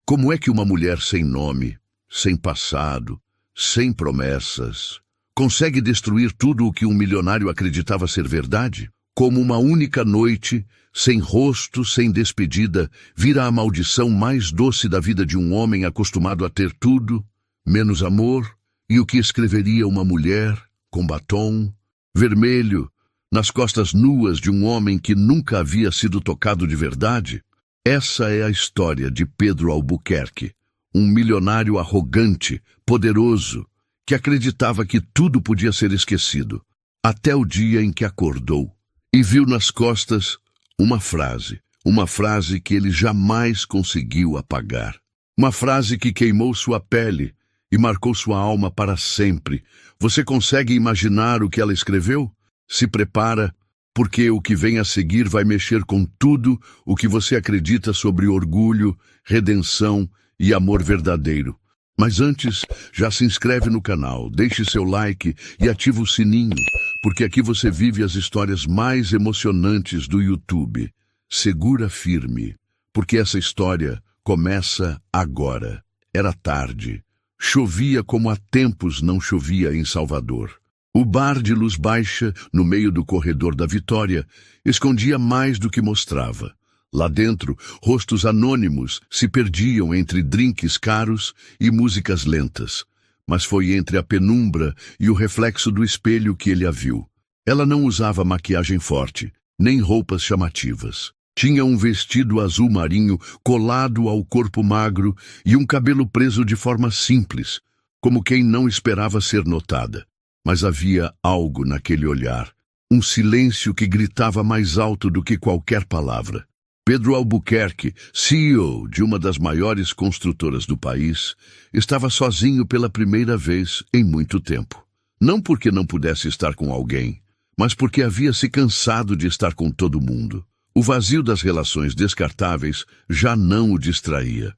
Como é que uma mulher sem nome, sem passado, sem promessas, consegue destruir tudo o que um milionário acreditava ser verdade? Como uma única noite, sem rosto, sem despedida, vira a maldição mais doce da vida de um homem acostumado a ter tudo, menos amor, e o que escreveria uma mulher, com batom, vermelho, nas costas nuas de um homem que nunca havia sido tocado de verdade? Essa é a história de Pedro Albuquerque, um milionário arrogante, poderoso, que acreditava que tudo podia ser esquecido, até o dia em que acordou e viu nas costas uma frase que ele jamais conseguiu apagar. Uma frase que queimou sua pele e marcou sua alma para sempre. Você consegue imaginar o que ela escreveu? Se prepara, porque o que vem a seguir vai mexer com tudo o que você acredita sobre orgulho, redenção e amor verdadeiro. Mas antes, já se inscreve no canal, deixe seu like e ativa o sininho, porque aqui você vive as histórias mais emocionantes do YouTube. Segura firme, porque essa história começa agora. Era tarde. Chovia como há tempos não chovia em Salvador. O bar de luz baixa, no meio do corredor da Vitória, escondia mais do que mostrava. Lá dentro, rostos anônimos se perdiam entre drinks caros e músicas lentas. Mas foi entre a penumbra e o reflexo do espelho que ele a viu. Ela não usava maquiagem forte, nem roupas chamativas. Tinha um vestido azul marinho colado ao corpo magro e um cabelo preso de forma simples, como quem não esperava ser notada. Mas havia algo naquele olhar, um silêncio que gritava mais alto do que qualquer palavra. Pedro Albuquerque, CEO de uma das maiores construtoras do país, estava sozinho pela primeira vez em muito tempo. Não porque não pudesse estar com alguém, mas porque havia se cansado de estar com todo mundo. O vazio das relações descartáveis já não o distraía.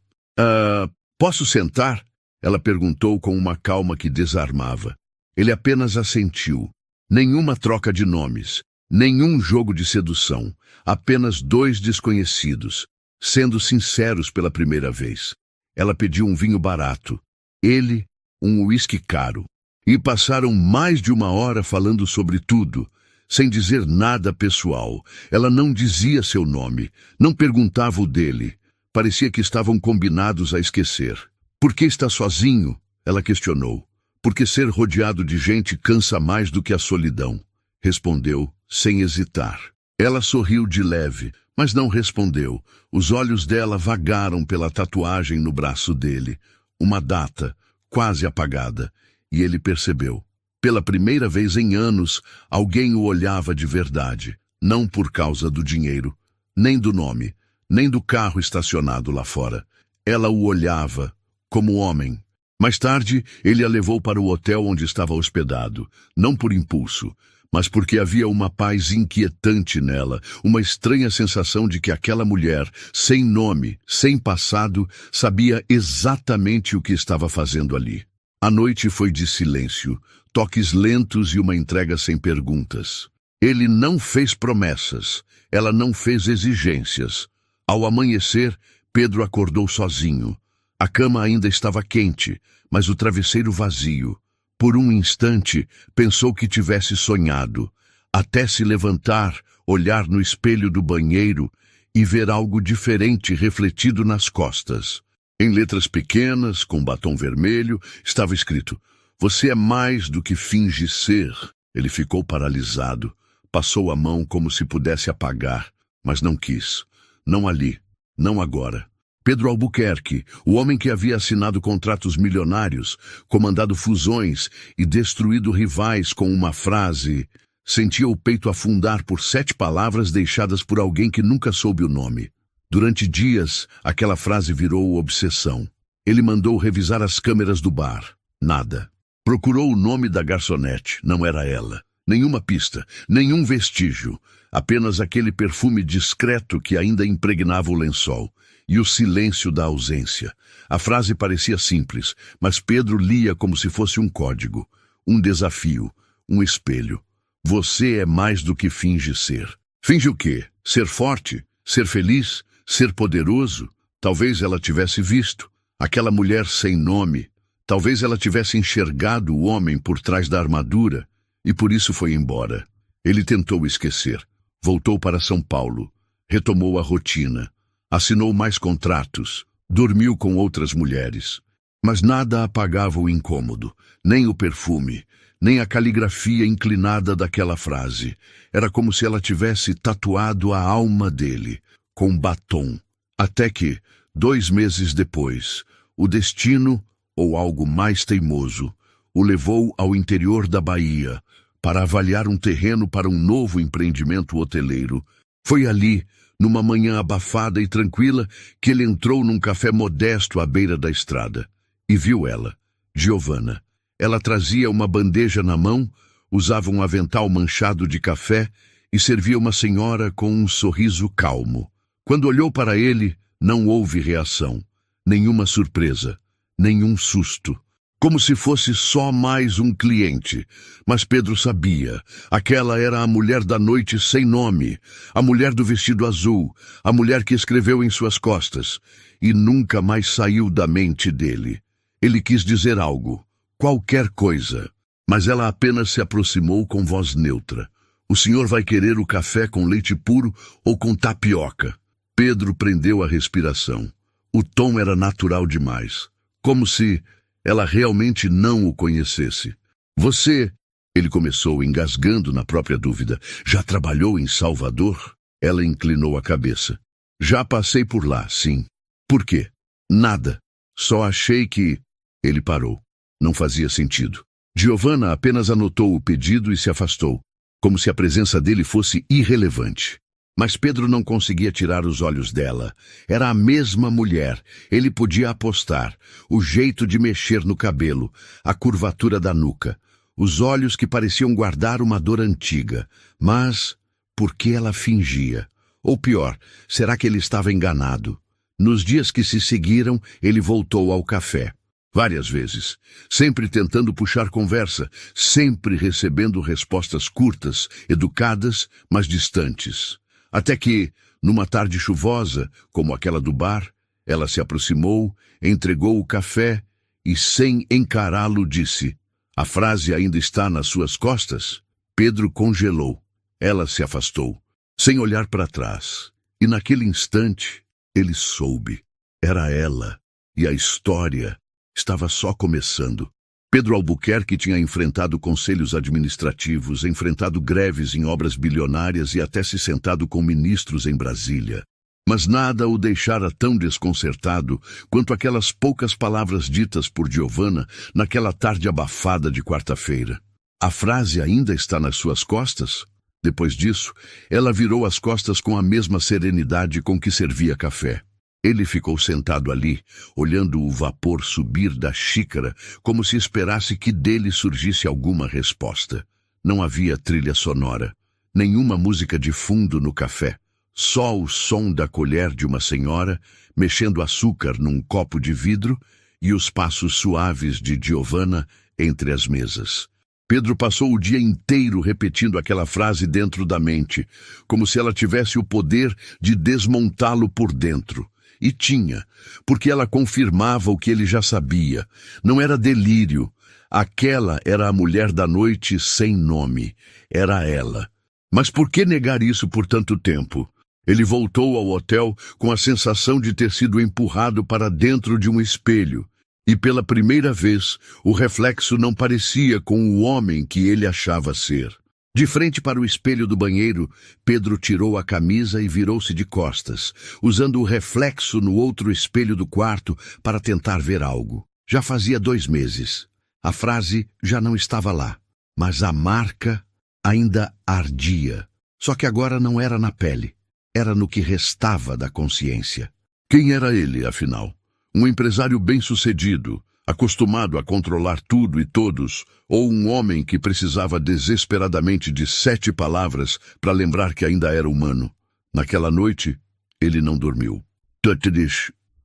Posso sentar? Ela perguntou com uma calma que desarmava. Ele apenas assentiu. Nenhuma troca de nomes, nenhum jogo de sedução, apenas dois desconhecidos, sendo sinceros pela primeira vez. Ela pediu um vinho barato, ele um uísque caro, e passaram mais de uma hora falando sobre tudo, sem dizer nada pessoal. Ela não dizia seu nome, não perguntava o dele. Parecia que estavam combinados a esquecer. Por que está sozinho? Ela questionou. Porque ser rodeado de gente cansa mais do que a solidão, respondeu, sem hesitar. Ela sorriu de leve, mas não respondeu. Os olhos dela vagaram pela tatuagem no braço dele, uma data, quase apagada, e ele percebeu. Pela primeira vez em anos, alguém o olhava de verdade, não por causa do dinheiro, nem do nome, nem do carro estacionado lá fora. Ela o olhava como homem. Mais tarde, ele a levou para o hotel onde estava hospedado, não por impulso, mas porque havia uma paz inquietante nela, uma estranha sensação de que aquela mulher, sem nome, sem passado, sabia exatamente o que estava fazendo ali. A noite foi de silêncio, toques lentos e uma entrega sem perguntas. Ele não fez promessas, ela não fez exigências. Ao amanhecer, Pedro acordou sozinho. A cama ainda estava quente, mas o travesseiro vazio. Por um instante, pensou que tivesse sonhado, até se levantar, olhar no espelho do banheiro e ver algo diferente refletido nas costas. Em letras pequenas, com batom vermelho, estava escrito: "Você é mais do que finge ser." Ele ficou paralisado, passou a mão como se pudesse apagar, mas não quis. Não ali, não agora. Pedro Albuquerque, o homem que havia assinado contratos milionários, comandado fusões e destruído rivais com uma frase, sentia o peito afundar por 7 palavras deixadas por alguém que nunca soube o nome. Durante dias, aquela frase virou obsessão. Ele mandou revisar as câmeras do bar. Nada. Procurou o nome da garçonete. Não era ela. Nenhuma pista, nenhum vestígio. Apenas aquele perfume discreto que ainda impregnava o lençol. E o silêncio da ausência. A frase parecia simples, mas Pedro lia como se fosse um código, um desafio, um espelho. Você é mais do que finge ser. Finge o quê? Ser forte? Ser feliz? Ser poderoso? Talvez ela tivesse visto aquela mulher sem nome. Talvez ela tivesse enxergado o homem por trás da armadura e por isso foi embora. Ele tentou esquecer. Voltou para São Paulo. Retomou a rotina. Assinou mais contratos. Dormiu com outras mulheres. Mas nada apagava o incômodo. Nem o perfume. Nem a caligrafia inclinada daquela frase. Era como se ela tivesse tatuado a alma dele, com batom. Até que, 2 meses depois, o destino, ou algo mais teimoso, o levou ao interior da Bahia para avaliar um terreno para um novo empreendimento hoteleiro. Foi ali, numa manhã abafada e tranquila, que ele entrou num café modesto à beira da estrada. E viu ela, Giovana. Ela trazia uma bandeja na mão, usava um avental manchado de café e servia uma senhora com um sorriso calmo. Quando olhou para ele, não houve reação, nenhuma surpresa, nenhum susto. Como se fosse só mais um cliente. Mas Pedro sabia. Aquela era a mulher da noite sem nome, a mulher do vestido azul, a mulher que escreveu em suas costas. E nunca mais saiu da mente dele. Ele quis dizer algo, qualquer coisa, mas ela apenas se aproximou com voz neutra. O senhor vai querer o café com leite puro ou com tapioca? Pedro prendeu a respiração. O tom era natural demais, como se ela realmente não o conhecesse. Você, ele começou engasgando na própria dúvida, já trabalhou em Salvador? Ela inclinou a cabeça. Já passei por lá, sim. Por quê? Nada. Só achei que... Ele parou. Não fazia sentido. Giovana apenas anotou o pedido e se afastou, como se a presença dele fosse irrelevante. Mas Pedro não conseguia tirar os olhos dela. Era a mesma mulher. Ele podia apostar. O jeito de mexer no cabelo, a curvatura da nuca, os olhos que pareciam guardar uma dor antiga. Mas por que ela fingia? Ou pior, será que ele estava enganado? Nos dias que se seguiram, ele voltou ao café. Várias vezes, sempre tentando puxar conversa, sempre recebendo respostas curtas, educadas, mas distantes. Até que, numa tarde chuvosa, como aquela do bar, ela se aproximou, entregou o café e, sem encará-lo, disse: "A frase ainda está nas suas costas?" Pedro congelou. Ela se afastou, sem olhar para trás. E naquele instante, ele soube. Era ela. E a história estava só começando. Pedro Albuquerque tinha enfrentado conselhos administrativos, enfrentado greves em obras bilionárias e até se sentado com ministros em Brasília. Mas nada o deixara tão desconcertado quanto aquelas poucas palavras ditas por Giovana naquela tarde abafada de quarta-feira. A frase ainda está nas suas costas? Depois disso, ela virou as costas com a mesma serenidade com que servia café. Ele ficou sentado ali, olhando o vapor subir da xícara, como se esperasse que dele surgisse alguma resposta. Não havia trilha sonora, nenhuma música de fundo no café, só o som da colher de uma senhora, mexendo açúcar num copo de vidro, e os passos suaves de Giovana entre as mesas. Pedro passou o dia inteiro repetindo aquela frase dentro da mente, como se ela tivesse o poder de desmontá-lo por dentro. E tinha, porque ela confirmava o que ele já sabia. Não era delírio. Aquela era a mulher da noite sem nome. Era ela. Mas por que negar isso por tanto tempo? Ele voltou ao hotel com a sensação de ter sido empurrado para dentro de um espelho. E pela primeira vez, o reflexo não parecia com o homem que ele achava ser. De frente para o espelho do banheiro, Pedro tirou a camisa e virou-se de costas, usando o reflexo no outro espelho do quarto para tentar ver algo. Já fazia 2 meses. A frase já não estava lá, mas a marca ainda ardia. Só que agora não era na pele, era no que restava da consciência. Quem era ele, afinal? Um empresário bem-sucedido, acostumado a controlar tudo e todos, ou um homem que precisava desesperadamente de 7 palavras para lembrar que ainda era humano. Naquela noite, ele não dormiu.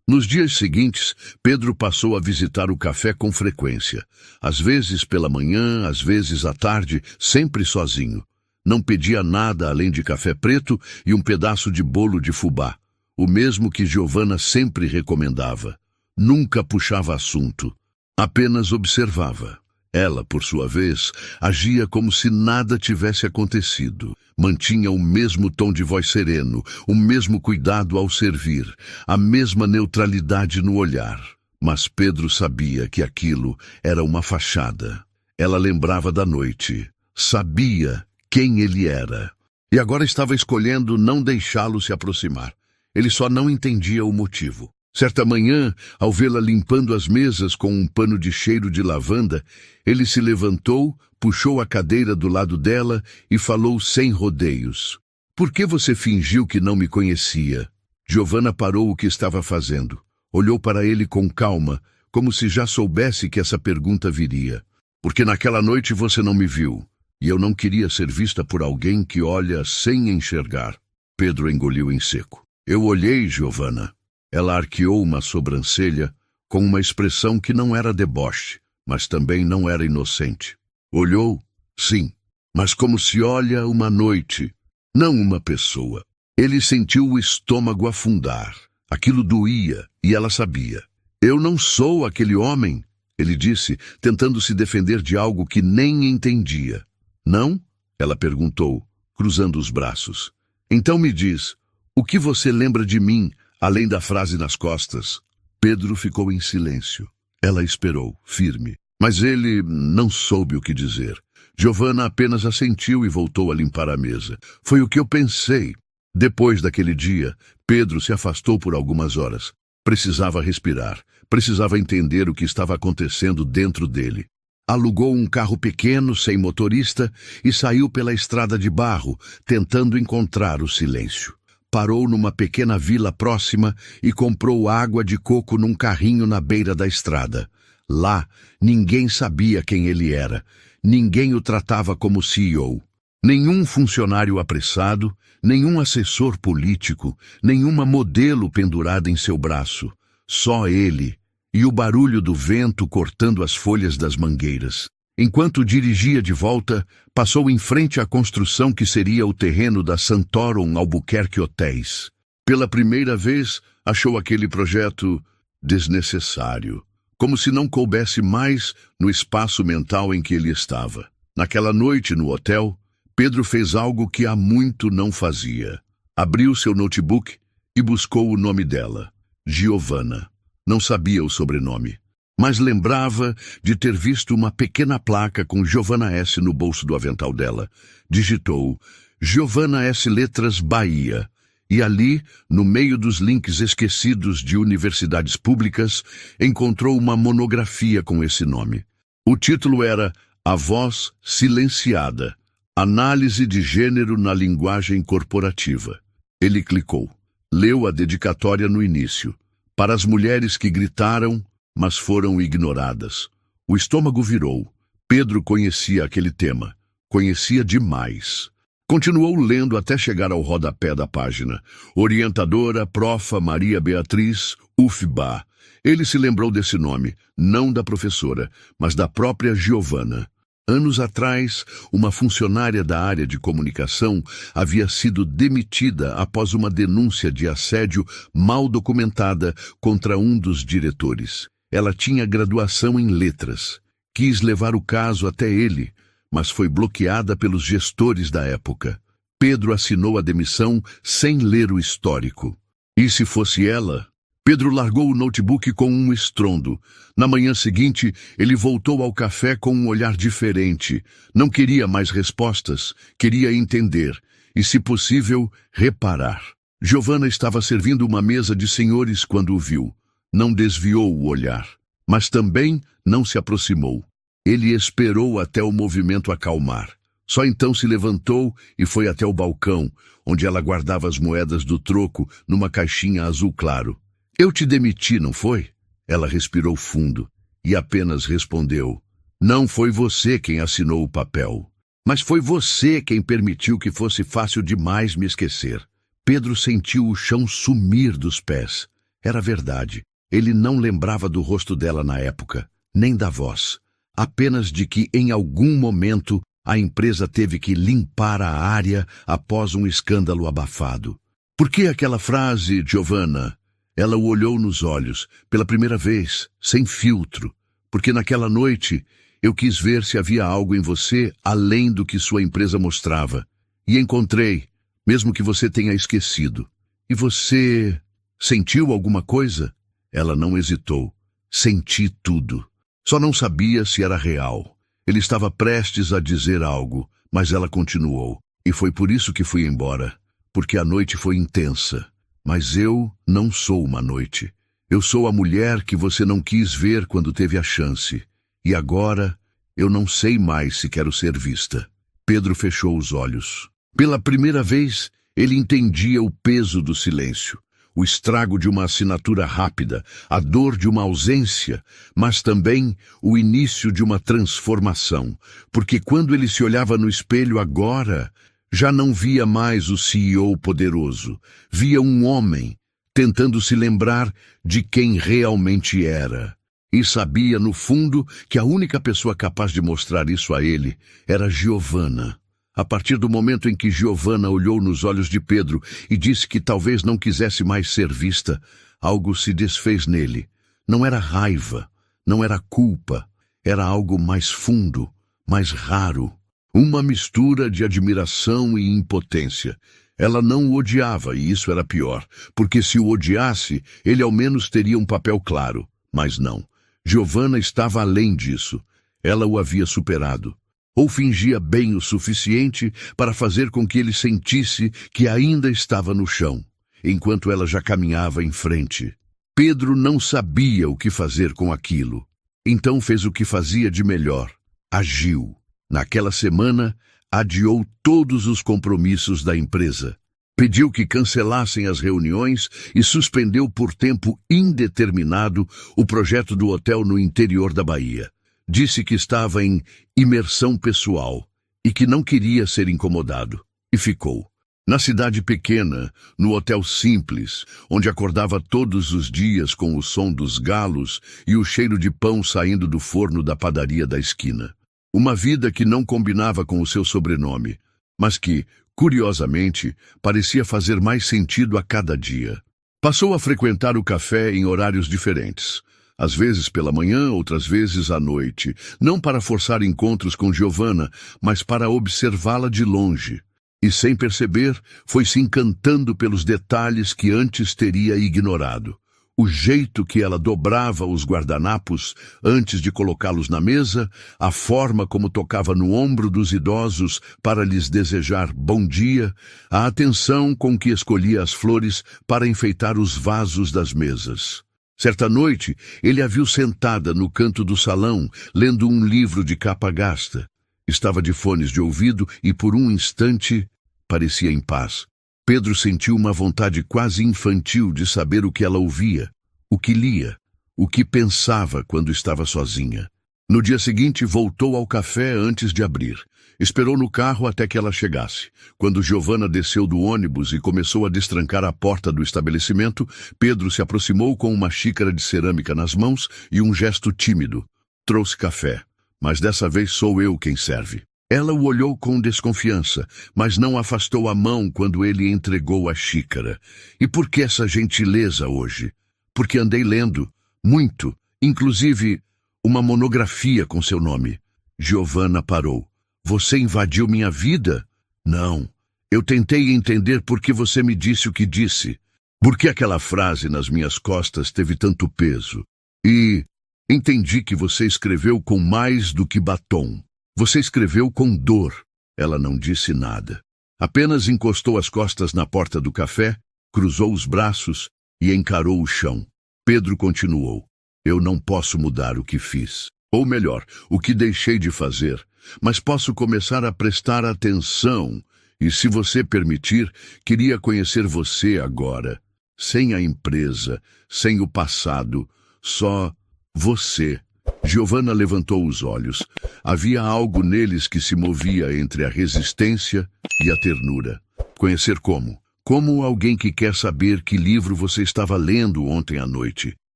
Nos dias seguintes, Pedro passou a visitar o café com frequência. Às vezes pela manhã, às vezes à tarde, sempre sozinho. Não pedia nada além de café preto e um pedaço de bolo de fubá. o mesmo que Giovanna sempre recomendava. Nunca puxava assunto, apenas observava. Ela, por sua vez, agia como se nada tivesse acontecido. Mantinha o mesmo tom de voz sereno, o mesmo cuidado ao servir, a mesma neutralidade no olhar. Mas Pedro sabia que aquilo era uma fachada. Ela lembrava da noite, sabia quem ele era. E agora estava escolhendo não deixá-lo se aproximar. Ele só não entendia o motivo. Certa manhã, ao vê-la limpando as mesas com um pano de cheiro de lavanda, ele se levantou, puxou a cadeira do lado dela e falou sem rodeios. Por que você fingiu que não me conhecia? Giovanna parou o que estava fazendo. Olhou para ele com calma, como se já soubesse que essa pergunta viria. Porque naquela noite você não me viu, e eu não queria ser vista por alguém que olha sem enxergar. Pedro engoliu em seco. Eu olhei, Giovanna. Ela arqueou uma sobrancelha com uma expressão que não era deboche, mas também não era inocente. Olhou, sim, mas como se olha uma noite, não uma pessoa. Ele sentiu o estômago afundar. Aquilo doía, e ela sabia. Eu não sou aquele homem, ele disse, tentando se defender de algo que nem entendia. Não? Ela perguntou, cruzando os braços. Então me diz, o que você lembra de mim, além da frase nas costas? Pedro ficou em silêncio. Ela esperou, firme. Mas ele não soube o que dizer. Giovanna apenas assentiu e voltou a limpar a mesa. Foi o que eu pensei. Depois daquele dia, Pedro se afastou por algumas horas. Precisava respirar. Precisava entender o que estava acontecendo dentro dele. Alugou um carro pequeno, sem motorista, e saiu pela estrada de barro, tentando encontrar o silêncio. Parou numa pequena vila próxima e comprou água de coco num carrinho na beira da estrada. Lá, ninguém sabia quem ele era. Ninguém o tratava como CEO. Nenhum funcionário apressado, nenhum assessor político, nenhuma modelo pendurada em seu braço. Só ele e o barulho do vento cortando as folhas das mangueiras. Enquanto dirigia de volta, passou em frente à construção que seria o terreno da Santorum Albuquerque Hotéis. Pela primeira vez, achou aquele projeto desnecessário, como se não coubesse mais no espaço mental em que ele estava. Naquela noite no hotel, Pedro fez algo que há muito não fazia. Abriu seu notebook e buscou o nome dela, Giovanna. Não sabia o sobrenome, mas lembrava de ter visto uma pequena placa com Giovanna S. no bolso do avental dela. Digitou Giovanna S. Letras Bahia, e ali, no meio dos links esquecidos de universidades públicas, encontrou uma monografia com esse nome. O título era A Voz Silenciada, Análise de Gênero na Linguagem Corporativa. Ele clicou. Leu a dedicatória no início. Para as mulheres que gritaram, mas foram ignoradas. O estômago virou. Pedro conhecia aquele tema. Conhecia demais. Continuou lendo até chegar ao rodapé da página. Orientadora, profa Maria Beatriz Ufbá. Ele se lembrou desse nome, não da professora, mas da própria Giovanna. Anos atrás, uma funcionária da área de comunicação havia sido demitida após uma denúncia de assédio mal documentada contra um dos diretores. Ela tinha graduação em letras. Quis levar o caso até ele, mas foi bloqueada pelos gestores da época. Pedro assinou a demissão sem ler o histórico. E se fosse ela? Pedro largou o notebook com um estrondo. Na manhã seguinte, ele voltou ao café com um olhar diferente. Não queria mais respostas, queria entender e, se possível, reparar. Giovanna estava servindo uma mesa de senhores quando o viu. Não desviou o olhar, mas também não se aproximou. Ele esperou até o movimento acalmar. Só então se levantou e foi até o balcão, onde ela guardava as moedas do troco numa caixinha azul claro. Eu te demiti, não foi? Ela respirou fundo e apenas respondeu. Não foi você quem assinou o papel, mas foi você quem permitiu que fosse fácil demais me esquecer. Pedro sentiu o chão sumir dos pés. Era verdade. Ele não lembrava do rosto dela na época, nem da voz. Apenas de que, em algum momento, a empresa teve que limpar a área após um escândalo abafado. Por que aquela frase, Giovanna? Ela o olhou nos olhos, pela primeira vez, sem filtro. Porque naquela noite eu quis ver se havia algo em você além do que sua empresa mostrava. E encontrei, mesmo que você tenha esquecido. E você sentiu alguma coisa? Ela não hesitou. Senti tudo. Só não sabia se era real. Ele estava prestes a dizer algo, mas ela continuou. E foi por isso que fui embora. Porque a noite foi intensa. Mas eu não sou uma noite. Eu sou a mulher que você não quis ver quando teve a chance. E agora, eu não sei mais se quero ser vista. Pedro fechou os olhos. Pela primeira vez, ele entendia o peso do silêncio. O estrago de uma assinatura rápida, a dor de uma ausência, mas também o início de uma transformação. Porque quando ele se olhava no espelho agora, já não via mais o CEO poderoso. Via um homem tentando se lembrar de quem realmente era. E sabia, no fundo, que a única pessoa capaz de mostrar isso a ele era Giovanna. A partir do momento em que Giovanna olhou nos olhos de Pedro e disse que talvez não quisesse mais ser vista, algo se desfez nele. Não era raiva, não era culpa, era algo mais fundo, mais raro. Uma mistura de admiração e impotência. Ela não o odiava, e isso era pior, porque se o odiasse, ele ao menos teria um papel claro. Mas não. Giovanna estava além disso. Ela o havia superado. Ou fingia bem o suficiente para fazer com que ele sentisse que ainda estava no chão, enquanto ela já caminhava em frente. Pedro não sabia o que fazer com aquilo. Então fez o que fazia de melhor. Agiu. Naquela semana, adiou todos os compromissos da empresa. Pediu que cancelassem as reuniões e suspendeu por tempo indeterminado o projeto do hotel no interior da Bahia. Disse que estava em imersão pessoal e que não queria ser incomodado. E ficou. Na cidade pequena, no hotel simples, onde acordava todos os dias com o som dos galos e o cheiro de pão saindo do forno da padaria da esquina. Uma vida que não combinava com o seu sobrenome, mas que, curiosamente, parecia fazer mais sentido a cada dia. Passou a frequentar o café em horários diferentes. Às vezes pela manhã, outras vezes à noite, não para forçar encontros com Giovanna, mas para observá-la de longe. E sem perceber, foi se encantando pelos detalhes que antes teria ignorado. O jeito que ela dobrava os guardanapos antes de colocá-los na mesa, a forma como tocava no ombro dos idosos para lhes desejar bom dia, a atenção com que escolhia as flores para enfeitar os vasos das mesas. Certa noite, ele a viu sentada no canto do salão, lendo um livro de capa gasta. Estava de fones de ouvido e, por um instante, parecia em paz. Pedro sentiu uma vontade quase infantil de saber o que ela ouvia, o que lia, o que pensava quando estava sozinha. No dia seguinte, voltou ao café antes de abrir. Esperou no carro até que ela chegasse. Quando Giovanna desceu do ônibus e começou a destrancar a porta do estabelecimento, Pedro se aproximou com uma xícara de cerâmica nas mãos e um gesto tímido. Trouxe café, mas dessa vez sou eu quem serve. Ela o olhou com desconfiança, mas não afastou a mão quando ele entregou a xícara. E por que essa gentileza hoje? Porque andei lendo, muito, inclusive uma monografia com seu nome. Giovanna parou. Você invadiu minha vida? Não. Eu tentei entender por que você me disse o que disse. Por que aquela frase nas minhas costas teve tanto peso? E entendi que você escreveu com mais do que batom. Você escreveu com dor. Ela não disse nada. Apenas encostou as costas na porta do café, cruzou os braços e encarou o chão. Pedro continuou. Eu não posso mudar o que fiz. Ou melhor, o que deixei de fazer. Mas posso começar a prestar atenção. E se você permitir, queria conhecer você agora. Sem a empresa, sem o passado, só você. Giovanna levantou os olhos. Havia algo neles que se movia entre a resistência e a ternura. Conhecer como? Como alguém que quer saber que livro você estava lendo ontem à noite.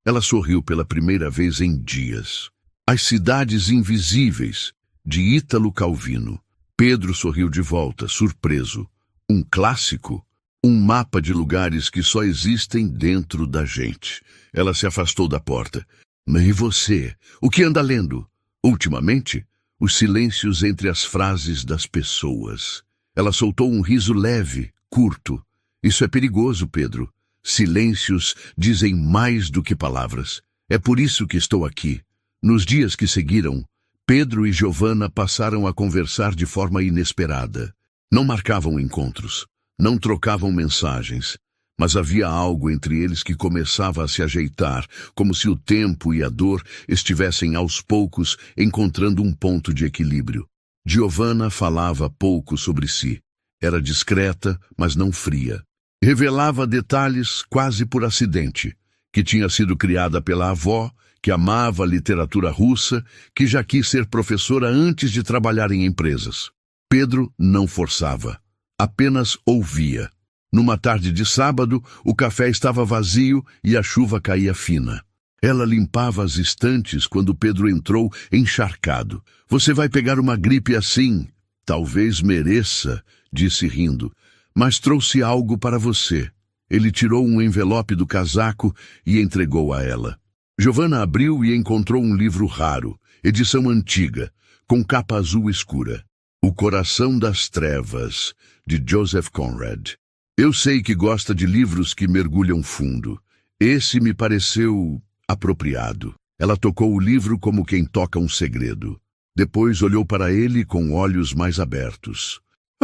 Ela sorriu pela primeira vez em dias. As Cidades Invisíveis, de Ítalo Calvino. Pedro sorriu de volta, surpreso. Um clássico? Um mapa de lugares que só existem dentro da gente. Ela se afastou da porta. E você? O que anda lendo? Ultimamente, os silêncios entre as frases das pessoas. Ela soltou um riso leve, curto. Isso é perigoso, Pedro. Silêncios dizem mais do que palavras. É por isso que estou aqui. Nos dias que seguiram, Pedro e Giovanna passaram a conversar de forma inesperada. Não marcavam encontros, não trocavam mensagens, mas havia algo entre eles que começava a se ajeitar, como se o tempo e a dor estivessem aos poucos encontrando um ponto de equilíbrio. Giovanna falava pouco sobre si. Era discreta, mas não fria. Revelava detalhes quase por acidente, que tinha sido criada pela avó, que amava a literatura russa, que já quis ser professora antes de trabalhar em empresas. Pedro não forçava, apenas ouvia. Numa tarde de sábado, o café estava vazio e a chuva caía fina. Ela limpava as estantes quando Pedro entrou encharcado. Você vai pegar uma gripe assim? Talvez mereça, disse rindo, mas trouxe algo para você. Ele tirou um envelope do casaco e entregou a ela. Giovanna abriu e encontrou um livro raro, edição antiga, com capa azul escura. O Coração das Trevas, de Joseph Conrad. Eu sei que gosta de livros que mergulham fundo. Esse me pareceu apropriado. Ela tocou o livro como quem toca um segredo. Depois olhou para ele com olhos mais abertos.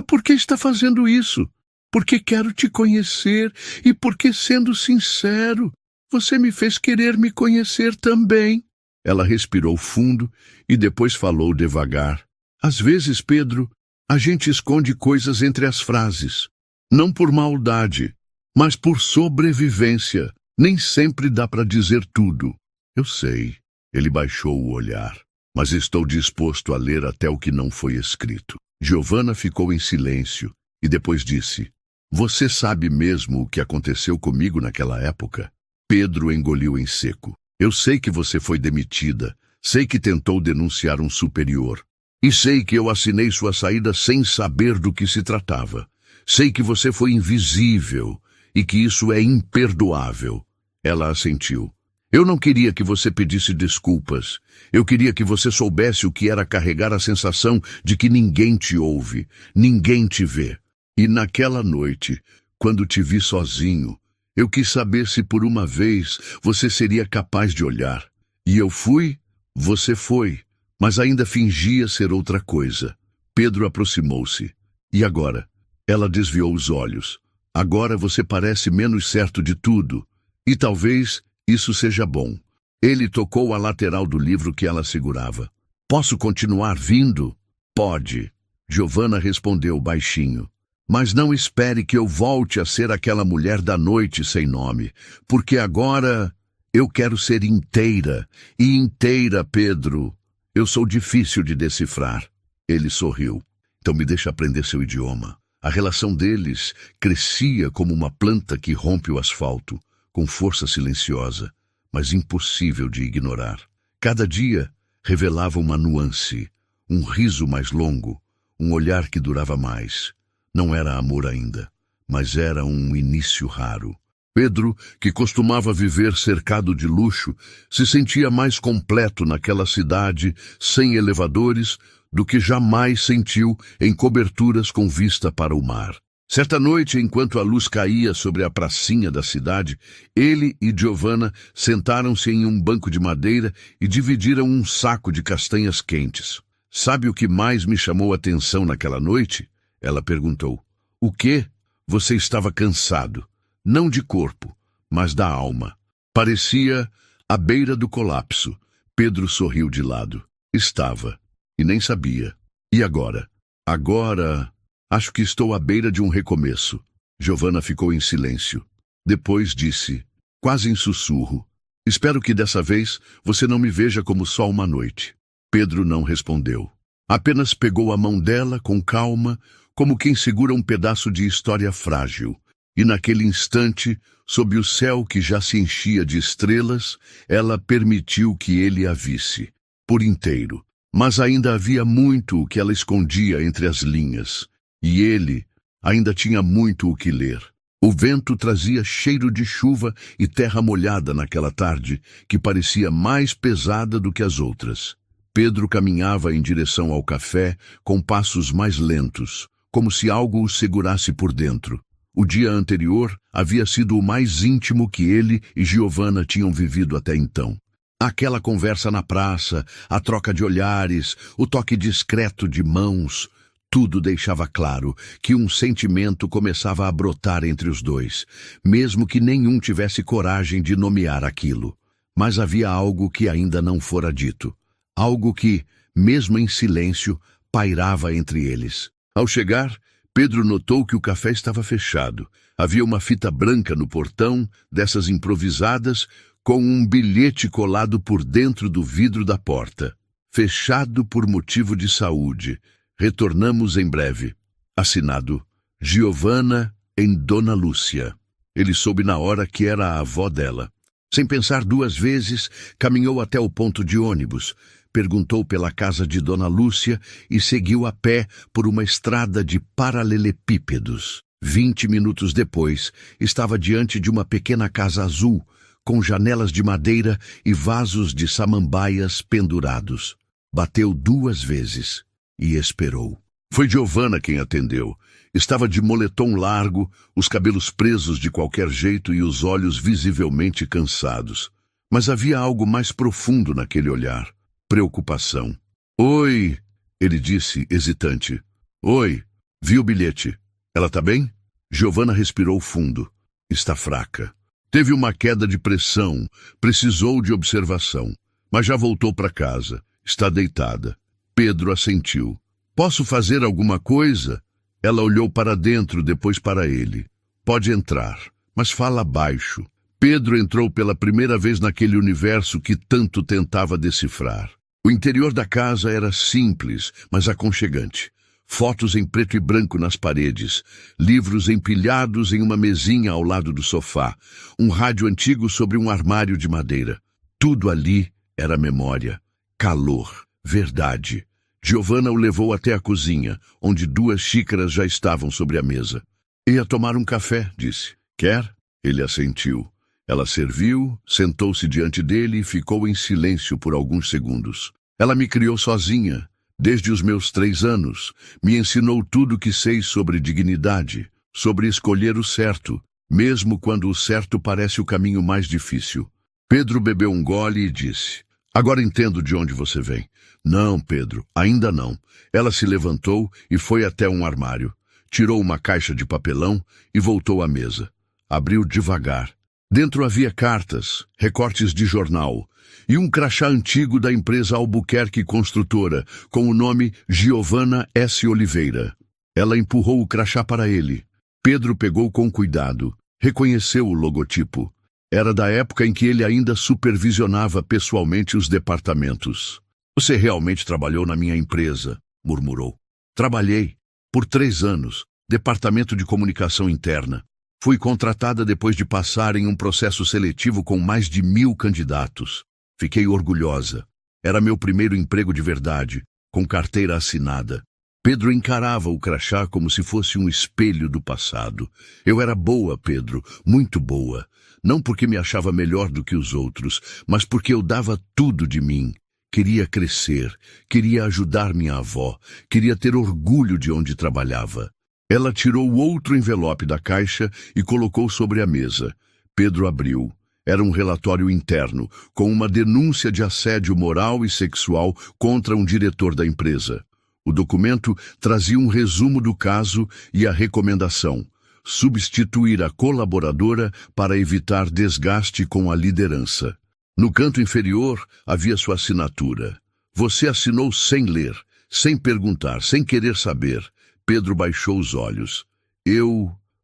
Por que está fazendo isso? Porque quero te conhecer e porque, sendo sincero, você me fez querer me conhecer também. Ela respirou fundo e depois falou devagar. Às vezes, Pedro, a gente esconde coisas entre as frases. Não por maldade, mas por sobrevivência. Nem sempre dá para dizer tudo. Eu sei. Ele baixou o olhar. Mas estou disposto a ler até o que não foi escrito. Giovanna ficou em silêncio e depois disse: Você sabe mesmo o que aconteceu comigo naquela época? Pedro engoliu em seco. Eu sei que você foi demitida. Sei que tentou denunciar um superior. E sei que eu assinei sua saída sem saber do que se tratava. Sei que você foi invisível e que isso é imperdoável. Ela assentiu. Eu não queria que você pedisse desculpas. Eu queria que você soubesse o que era carregar a sensação de que ninguém te ouve, ninguém te vê. E naquela noite, quando te vi sozinho, eu quis saber se por uma vez você seria capaz de olhar. E eu fui, você foi, mas ainda fingia ser outra coisa. Pedro aproximou-se. E agora? Ela desviou os olhos. Agora você parece menos certo de tudo. E talvez isso seja bom. Ele tocou a lateral do livro que ela segurava. Posso continuar vindo? Pode. Giovanna respondeu baixinho. Mas não espere que eu volte a ser aquela mulher da noite sem nome, porque agora eu quero ser inteira. E inteira, Pedro. Eu sou difícil de decifrar. Ele sorriu. Então me deixa aprender seu idioma. A relação deles crescia como uma planta que rompe o asfalto, com força silenciosa, mas impossível de ignorar. Cada dia revelava uma nuance, um riso mais longo, um olhar que durava mais. Não era amor ainda, mas era um início raro. Pedro, que costumava viver cercado de luxo, se sentia mais completo naquela cidade sem elevadores do que jamais sentiu em coberturas com vista para o mar. Certa noite, enquanto a luz caía sobre a pracinha da cidade, ele e Giovanna sentaram-se em um banco de madeira e dividiram um saco de castanhas quentes. Sabe o que mais me chamou a atenção naquela noite? Ela perguntou. O quê? Você estava cansado. Não de corpo, mas da alma. Parecia à beira do colapso. Pedro sorriu de lado. Estava. E nem sabia. E agora? Agora, acho que estou à beira de um recomeço. Giovanna ficou em silêncio. Depois disse, quase em sussurro, espero que dessa vez você não me veja como só uma noite. Pedro não respondeu. Apenas pegou a mão dela com calma, como quem segura um pedaço de história frágil. E naquele instante, sob o céu que já se enchia de estrelas, ela permitiu que ele a visse, por inteiro. Mas ainda havia muito o que ela escondia entre as linhas, e ele ainda tinha muito o que ler. O vento trazia cheiro de chuva e terra molhada naquela tarde, que parecia mais pesada do que as outras. Pedro caminhava em direção ao café com passos mais lentos, como se algo o segurasse por dentro. O dia anterior havia sido o mais íntimo que ele e Giovanna tinham vivido até então. Aquela conversa na praça, a troca de olhares, o toque discreto de mãos, tudo deixava claro que um sentimento começava a brotar entre os dois, mesmo que nenhum tivesse coragem de nomear aquilo. Mas havia algo que ainda não fora dito. Algo que, mesmo em silêncio, pairava entre eles. Ao chegar, Pedro notou que o café estava fechado. Havia uma fita branca no portão, dessas improvisadas, com um bilhete colado por dentro do vidro da porta. Fechado por motivo de saúde. Retornamos em breve. Assinado Giovanna em Dona Lúcia. Ele soube na hora que era a avó dela. Sem pensar duas vezes, caminhou até o ponto de ônibus, perguntou pela casa de Dona Lúcia e seguiu a pé por uma estrada de paralelepípedos. 20 minutos depois, estava diante de uma pequena casa azul, com janelas de madeira e vasos de samambaias pendurados. Bateu 2 vezes. E esperou. Foi Giovanna quem atendeu. Estava de moletom largo, os cabelos presos de qualquer jeito e os olhos visivelmente cansados. Mas havia algo mais profundo naquele olhar. Preocupação. Oi, ele disse, hesitante. Oi, vi o bilhete. Ela tá bem? Giovanna respirou fundo. Está fraca. Teve uma queda de pressão, precisou de observação. Mas já voltou para casa. Está deitada. Pedro assentiu. Posso fazer alguma coisa? Ela olhou para dentro, depois para ele. Pode entrar, mas fala baixo. Pedro entrou pela primeira vez naquele universo que tanto tentava decifrar. O interior da casa era simples, mas aconchegante. Fotos em preto e branco nas paredes, livros empilhados em uma mesinha ao lado do sofá, um rádio antigo sobre um armário de madeira. Tudo ali era memória, calor. Verdade. Giovanna o levou até a cozinha, onde 2 xícaras já estavam sobre a mesa. Ia tomar um café, disse. Quer? Ele assentiu. Ela serviu, sentou-se diante dele e ficou em silêncio por alguns segundos. Ela me criou sozinha, desde os meus 3 anos. Me ensinou tudo o que sei sobre dignidade, sobre escolher o certo, mesmo quando o certo parece o caminho mais difícil. Pedro bebeu um gole e disse. Agora entendo de onde você vem. Não, Pedro, ainda não. Ela se levantou e foi até um armário. Tirou uma caixa de papelão e voltou à mesa. Abriu devagar. Dentro havia cartas, recortes de jornal e um crachá antigo da empresa Albuquerque Construtora, com o nome Giovanna S. Oliveira. Ela empurrou o crachá para ele. Pedro pegou com cuidado. Reconheceu o logotipo. Era da época em que ele ainda supervisionava pessoalmente os departamentos. Você realmente trabalhou na minha empresa, murmurou. Trabalhei. Por 3 anos. Departamento de Comunicação Interna. Fui contratada depois de passar em um processo seletivo com mais de 1000 candidatos. Fiquei orgulhosa. Era meu primeiro emprego de verdade, com carteira assinada. Pedro encarava o crachá como se fosse um espelho do passado. Eu era boa, Pedro, muito boa. Não porque me achava melhor do que os outros, mas porque eu dava tudo de mim. Queria crescer, queria ajudar minha avó, queria ter orgulho de onde trabalhava. Ela tirou outro envelope da caixa e colocou sobre a mesa. Pedro abriu. Era um relatório interno, com uma denúncia de assédio moral e sexual contra um diretor da empresa. O documento trazia um resumo do caso e a recomendação: substituir a colaboradora para evitar desgaste com a liderança. No canto inferior havia sua assinatura. Você assinou sem ler, sem perguntar, sem querer saber. Pedro baixou os olhos.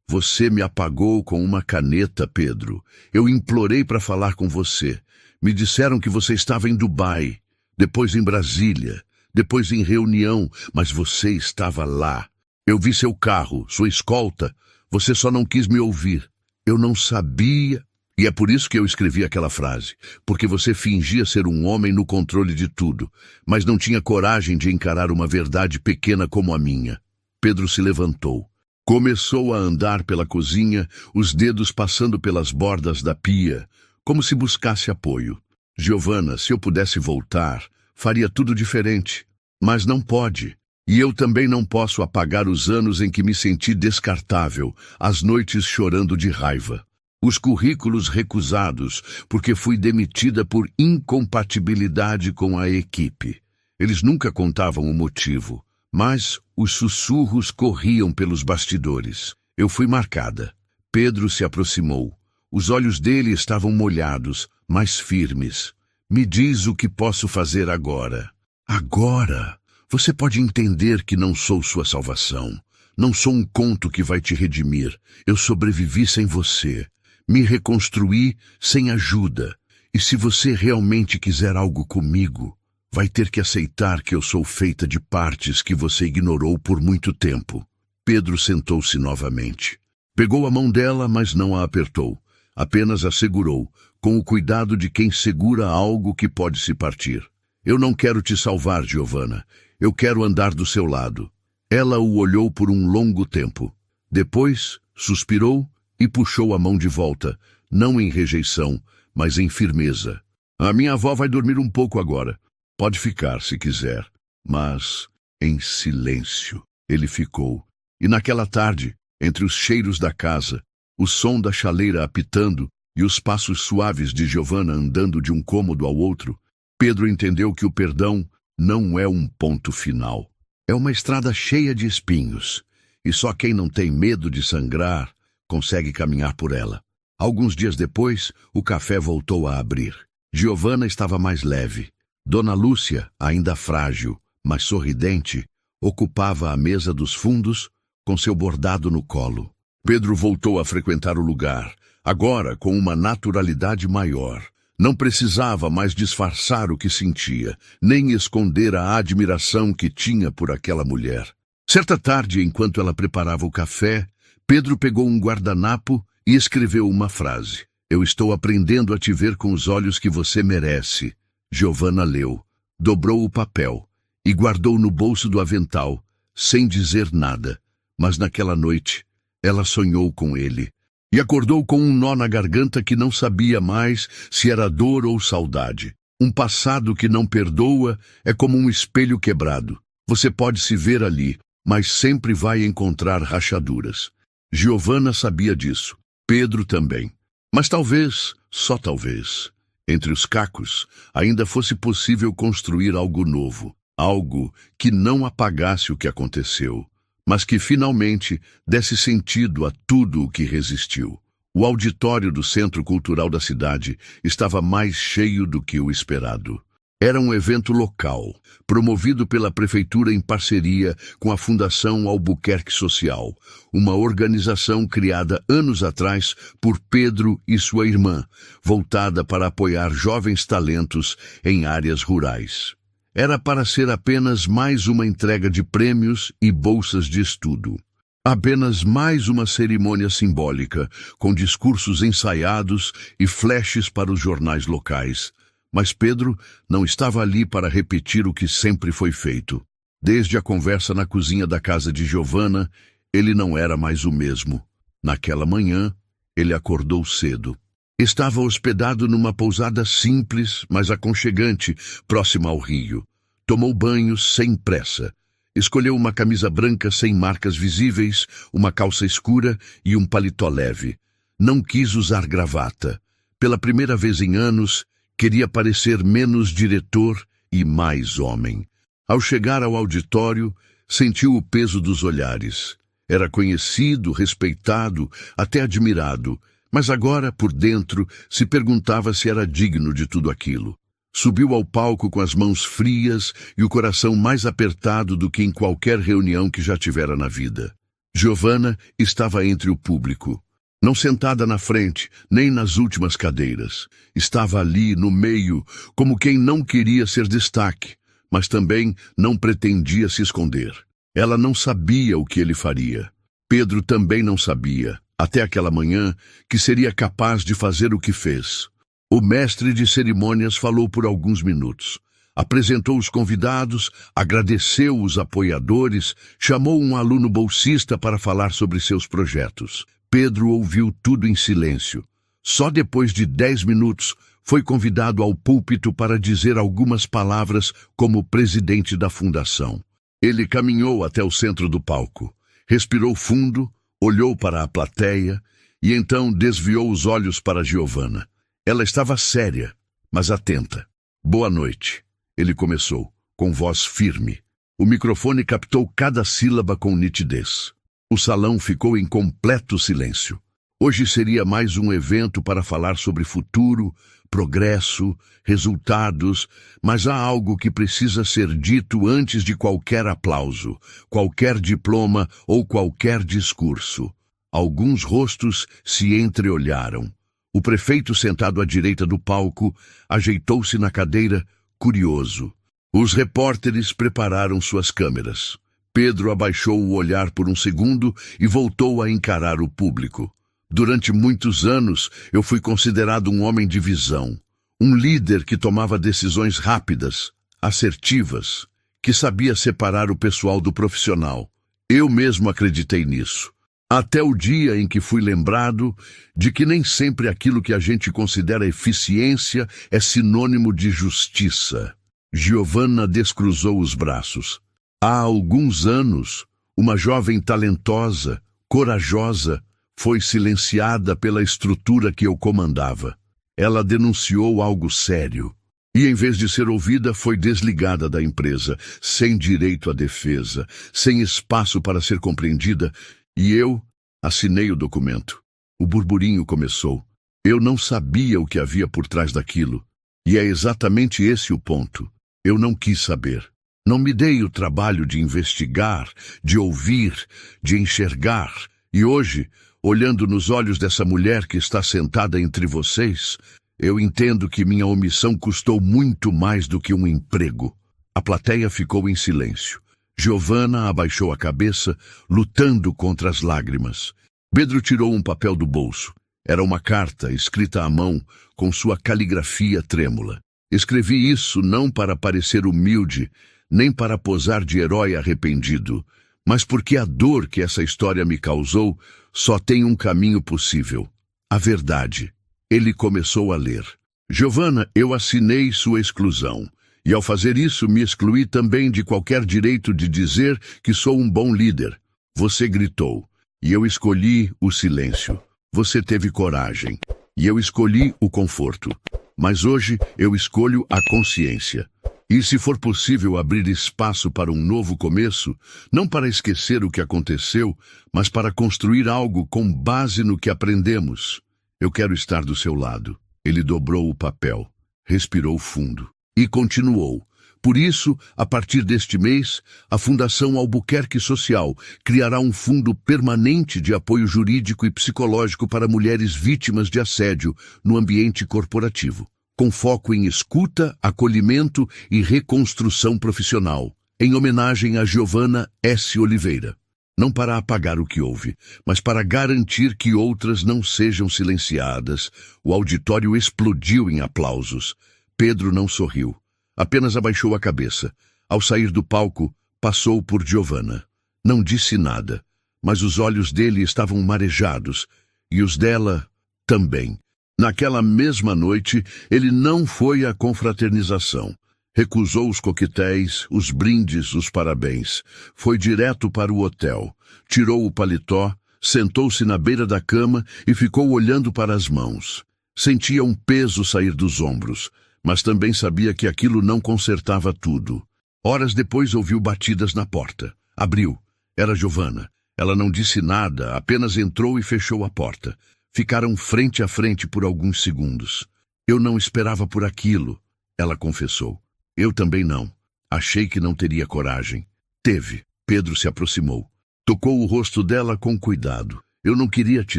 Você me apagou com uma caneta, Pedro. Eu implorei para falar com você. Me disseram que você estava em Dubai, depois em Brasília, depois em reunião, mas você estava lá. Eu vi seu carro, sua escolta. Você só não quis me ouvir. Eu não sabia. E é por isso que eu escrevi aquela frase, porque você fingia ser um homem no controle de tudo, mas não tinha coragem de encarar uma verdade pequena como a minha. Pedro se levantou. Começou a andar pela cozinha, os dedos passando pelas bordas da pia, como se buscasse apoio. Giovanna, se eu pudesse voltar, faria tudo diferente. Mas não pode. E eu também não posso apagar os anos em que me senti descartável, as noites chorando de raiva. Os currículos recusados, porque fui demitida por incompatibilidade com a equipe. Eles nunca contavam o motivo, mas os sussurros corriam pelos bastidores. Eu fui marcada. Pedro se aproximou. Os olhos dele estavam molhados, mas firmes. Me diz o que posso fazer agora. Agora? Você pode entender que não sou sua salvação. Não sou um conto que vai te redimir. Eu sobrevivi sem você. Me reconstruí sem ajuda. E se você realmente quiser algo comigo, vai ter que aceitar que eu sou feita de partes que você ignorou por muito tempo. Pedro sentou-se novamente. Pegou a mão dela, mas não a apertou. Apenas a segurou, com o cuidado de quem segura algo que pode se partir. Eu não quero te salvar, Giovanna. Eu quero andar do seu lado. Ela o olhou por um longo tempo. Depois, suspirou e puxou a mão de volta, não em rejeição, mas em firmeza. A minha avó vai dormir um pouco agora. Pode ficar, se quiser. Mas, em silêncio, ele ficou. E naquela tarde, entre os cheiros da casa, o som da chaleira apitando e os passos suaves de Giovanna andando de um cômodo ao outro, Pedro entendeu que o perdão não é um ponto final. É uma estrada cheia de espinhos, e só quem não tem medo de sangrar consegue caminhar por ela. Alguns dias depois, o café voltou a abrir. Giovanna estava mais leve. Dona Lúcia, ainda frágil, mas sorridente, ocupava a mesa dos fundos com seu bordado no colo. Pedro voltou a frequentar o lugar, agora com uma naturalidade maior. Não precisava mais disfarçar o que sentia, nem esconder a admiração que tinha por aquela mulher. Certa tarde, enquanto ela preparava o café, Pedro pegou um guardanapo e escreveu uma frase. Eu estou aprendendo a te ver com os olhos que você merece. Giovanna leu, dobrou o papel e guardou no bolso do avental, sem dizer nada. Mas naquela noite, ela sonhou com ele e acordou com um nó na garganta que não sabia mais se era dor ou saudade. Um passado que não perdoa é como um espelho quebrado. Você pode se ver ali, mas sempre vai encontrar rachaduras. Giovanna sabia disso. Pedro também. Mas talvez, só talvez, entre os cacos, ainda fosse possível construir algo novo. Algo que não apagasse o que aconteceu, mas que finalmente desse sentido a tudo o que resistiu. O auditório do Centro Cultural da cidade estava mais cheio do que o esperado. Era um evento local, promovido pela prefeitura em parceria com a Fundação Albuquerque Social, uma organização criada anos atrás por Pedro e sua irmã, voltada para apoiar jovens talentos em áreas rurais. Era para ser apenas mais uma entrega de prêmios e bolsas de estudo. Apenas mais uma cerimônia simbólica, com discursos ensaiados e flashes para os jornais locais. Mas Pedro não estava ali para repetir o que sempre foi feito. Desde a conversa na cozinha da casa de Giovanna, ele não era mais o mesmo. Naquela manhã, ele acordou cedo. Estava hospedado numa pousada simples, mas aconchegante, próxima ao rio. Tomou banho sem pressa. Escolheu uma camisa branca sem marcas visíveis, uma calça escura e um paletó leve. Não quis usar gravata. Pela primeira vez em anos, queria parecer menos diretor e mais homem. Ao chegar ao auditório, sentiu o peso dos olhares. Era conhecido, respeitado, até admirado, mas agora, por dentro, se perguntava se era digno de tudo aquilo. Subiu ao palco com as mãos frias e o coração mais apertado do que em qualquer reunião que já tivera na vida. Giovanna estava entre o público. Não sentada na frente, nem nas últimas cadeiras. Estava ali, no meio, como quem não queria ser destaque, mas também não pretendia se esconder. Ela não sabia o que ele faria. Pedro também não sabia, até aquela manhã, que seria capaz de fazer o que fez. O mestre de cerimônias falou por alguns minutos. Apresentou os convidados, agradeceu os apoiadores, chamou um aluno bolsista para falar sobre seus projetos. Pedro ouviu tudo em silêncio. Só depois de 10 minutos foi convidado ao púlpito para dizer algumas palavras como presidente da fundação. Ele caminhou até o centro do palco, respirou fundo, olhou para a plateia e então desviou os olhos para Giovanna. Ela estava séria, mas atenta. Boa noite, ele começou, com voz firme. O microfone captou cada sílaba com nitidez. O salão ficou em completo silêncio. Hoje seria mais um evento para falar sobre futuro, progresso, resultados, mas há algo que precisa ser dito antes de qualquer aplauso, qualquer diploma ou qualquer discurso. Alguns rostos se entreolharam. O prefeito, sentado à direita do palco, ajeitou-se na cadeira, curioso. Os repórteres prepararam suas câmeras. Pedro abaixou o olhar por um segundo e voltou a encarar o público. Durante muitos anos, eu fui considerado um homem de visão, um líder que tomava decisões rápidas, assertivas, que sabia separar o pessoal do profissional. Eu mesmo acreditei nisso. Até o dia em que fui lembrado de que nem sempre aquilo que a gente considera eficiência é sinônimo de justiça. Giovanna descruzou os braços. Há alguns anos, uma jovem talentosa, corajosa, foi silenciada pela estrutura que eu comandava. Ela denunciou algo sério. E, em vez de ser ouvida, foi desligada da empresa, sem direito à defesa, sem espaço para ser compreendida, e eu assinei o documento. O burburinho começou. Eu não sabia o que havia por trás daquilo. E é exatamente esse o ponto. Eu não quis saber. Não me dei o trabalho de investigar, de ouvir, de enxergar. E hoje, olhando nos olhos dessa mulher que está sentada entre vocês, eu entendo que minha omissão custou muito mais do que um emprego. A plateia ficou em silêncio. Giovanna abaixou a cabeça, lutando contra as lágrimas. Pedro tirou um papel do bolso. Era uma carta escrita à mão, com sua caligrafia trêmula. Escrevi isso não para parecer humilde, nem para posar de herói arrependido, mas porque a dor que essa história me causou só tem um caminho possível: a verdade. Ele começou a ler. Giovanna, eu assinei sua exclusão. E ao fazer isso, me excluí também de qualquer direito de dizer que sou um bom líder. Você gritou, e eu escolhi o silêncio. Você teve coragem, e eu escolhi o conforto. Mas hoje eu escolho a consciência. E se for possível abrir espaço para um novo começo, não para esquecer o que aconteceu, mas para construir algo com base no que aprendemos, eu quero estar do seu lado. Ele dobrou o papel, respirou fundo e continuou. Por isso, a partir deste mês, a Fundação Albuquerque Social criará um fundo permanente de apoio jurídico e psicológico para mulheres vítimas de assédio no ambiente corporativo, com foco em escuta, acolhimento e reconstrução profissional, em homenagem a Giovanna S. Oliveira. Não para apagar o que houve, mas para garantir que outras não sejam silenciadas. O auditório explodiu em aplausos. Pedro não sorriu. Apenas abaixou a cabeça. Ao sair do palco, passou por Giovanna. Não disse nada, mas os olhos dele estavam marejados, e os dela também. Naquela mesma noite, ele não foi à confraternização. Recusou os coquetéis, os brindes, os parabéns. Foi direto para o hotel. Tirou o paletó, sentou-se na beira da cama e ficou olhando para as mãos. Sentia um peso sair dos ombros, mas também sabia que aquilo não consertava tudo. Horas depois ouviu batidas na porta. Abriu. Era Giovanna. Ela não disse nada, apenas entrou e fechou a porta. Ficaram frente a frente por alguns segundos. Eu não esperava por aquilo, ela confessou. Eu também não. Achei que não teria coragem. Teve. Pedro se aproximou. Tocou o rosto dela com cuidado. Eu não queria te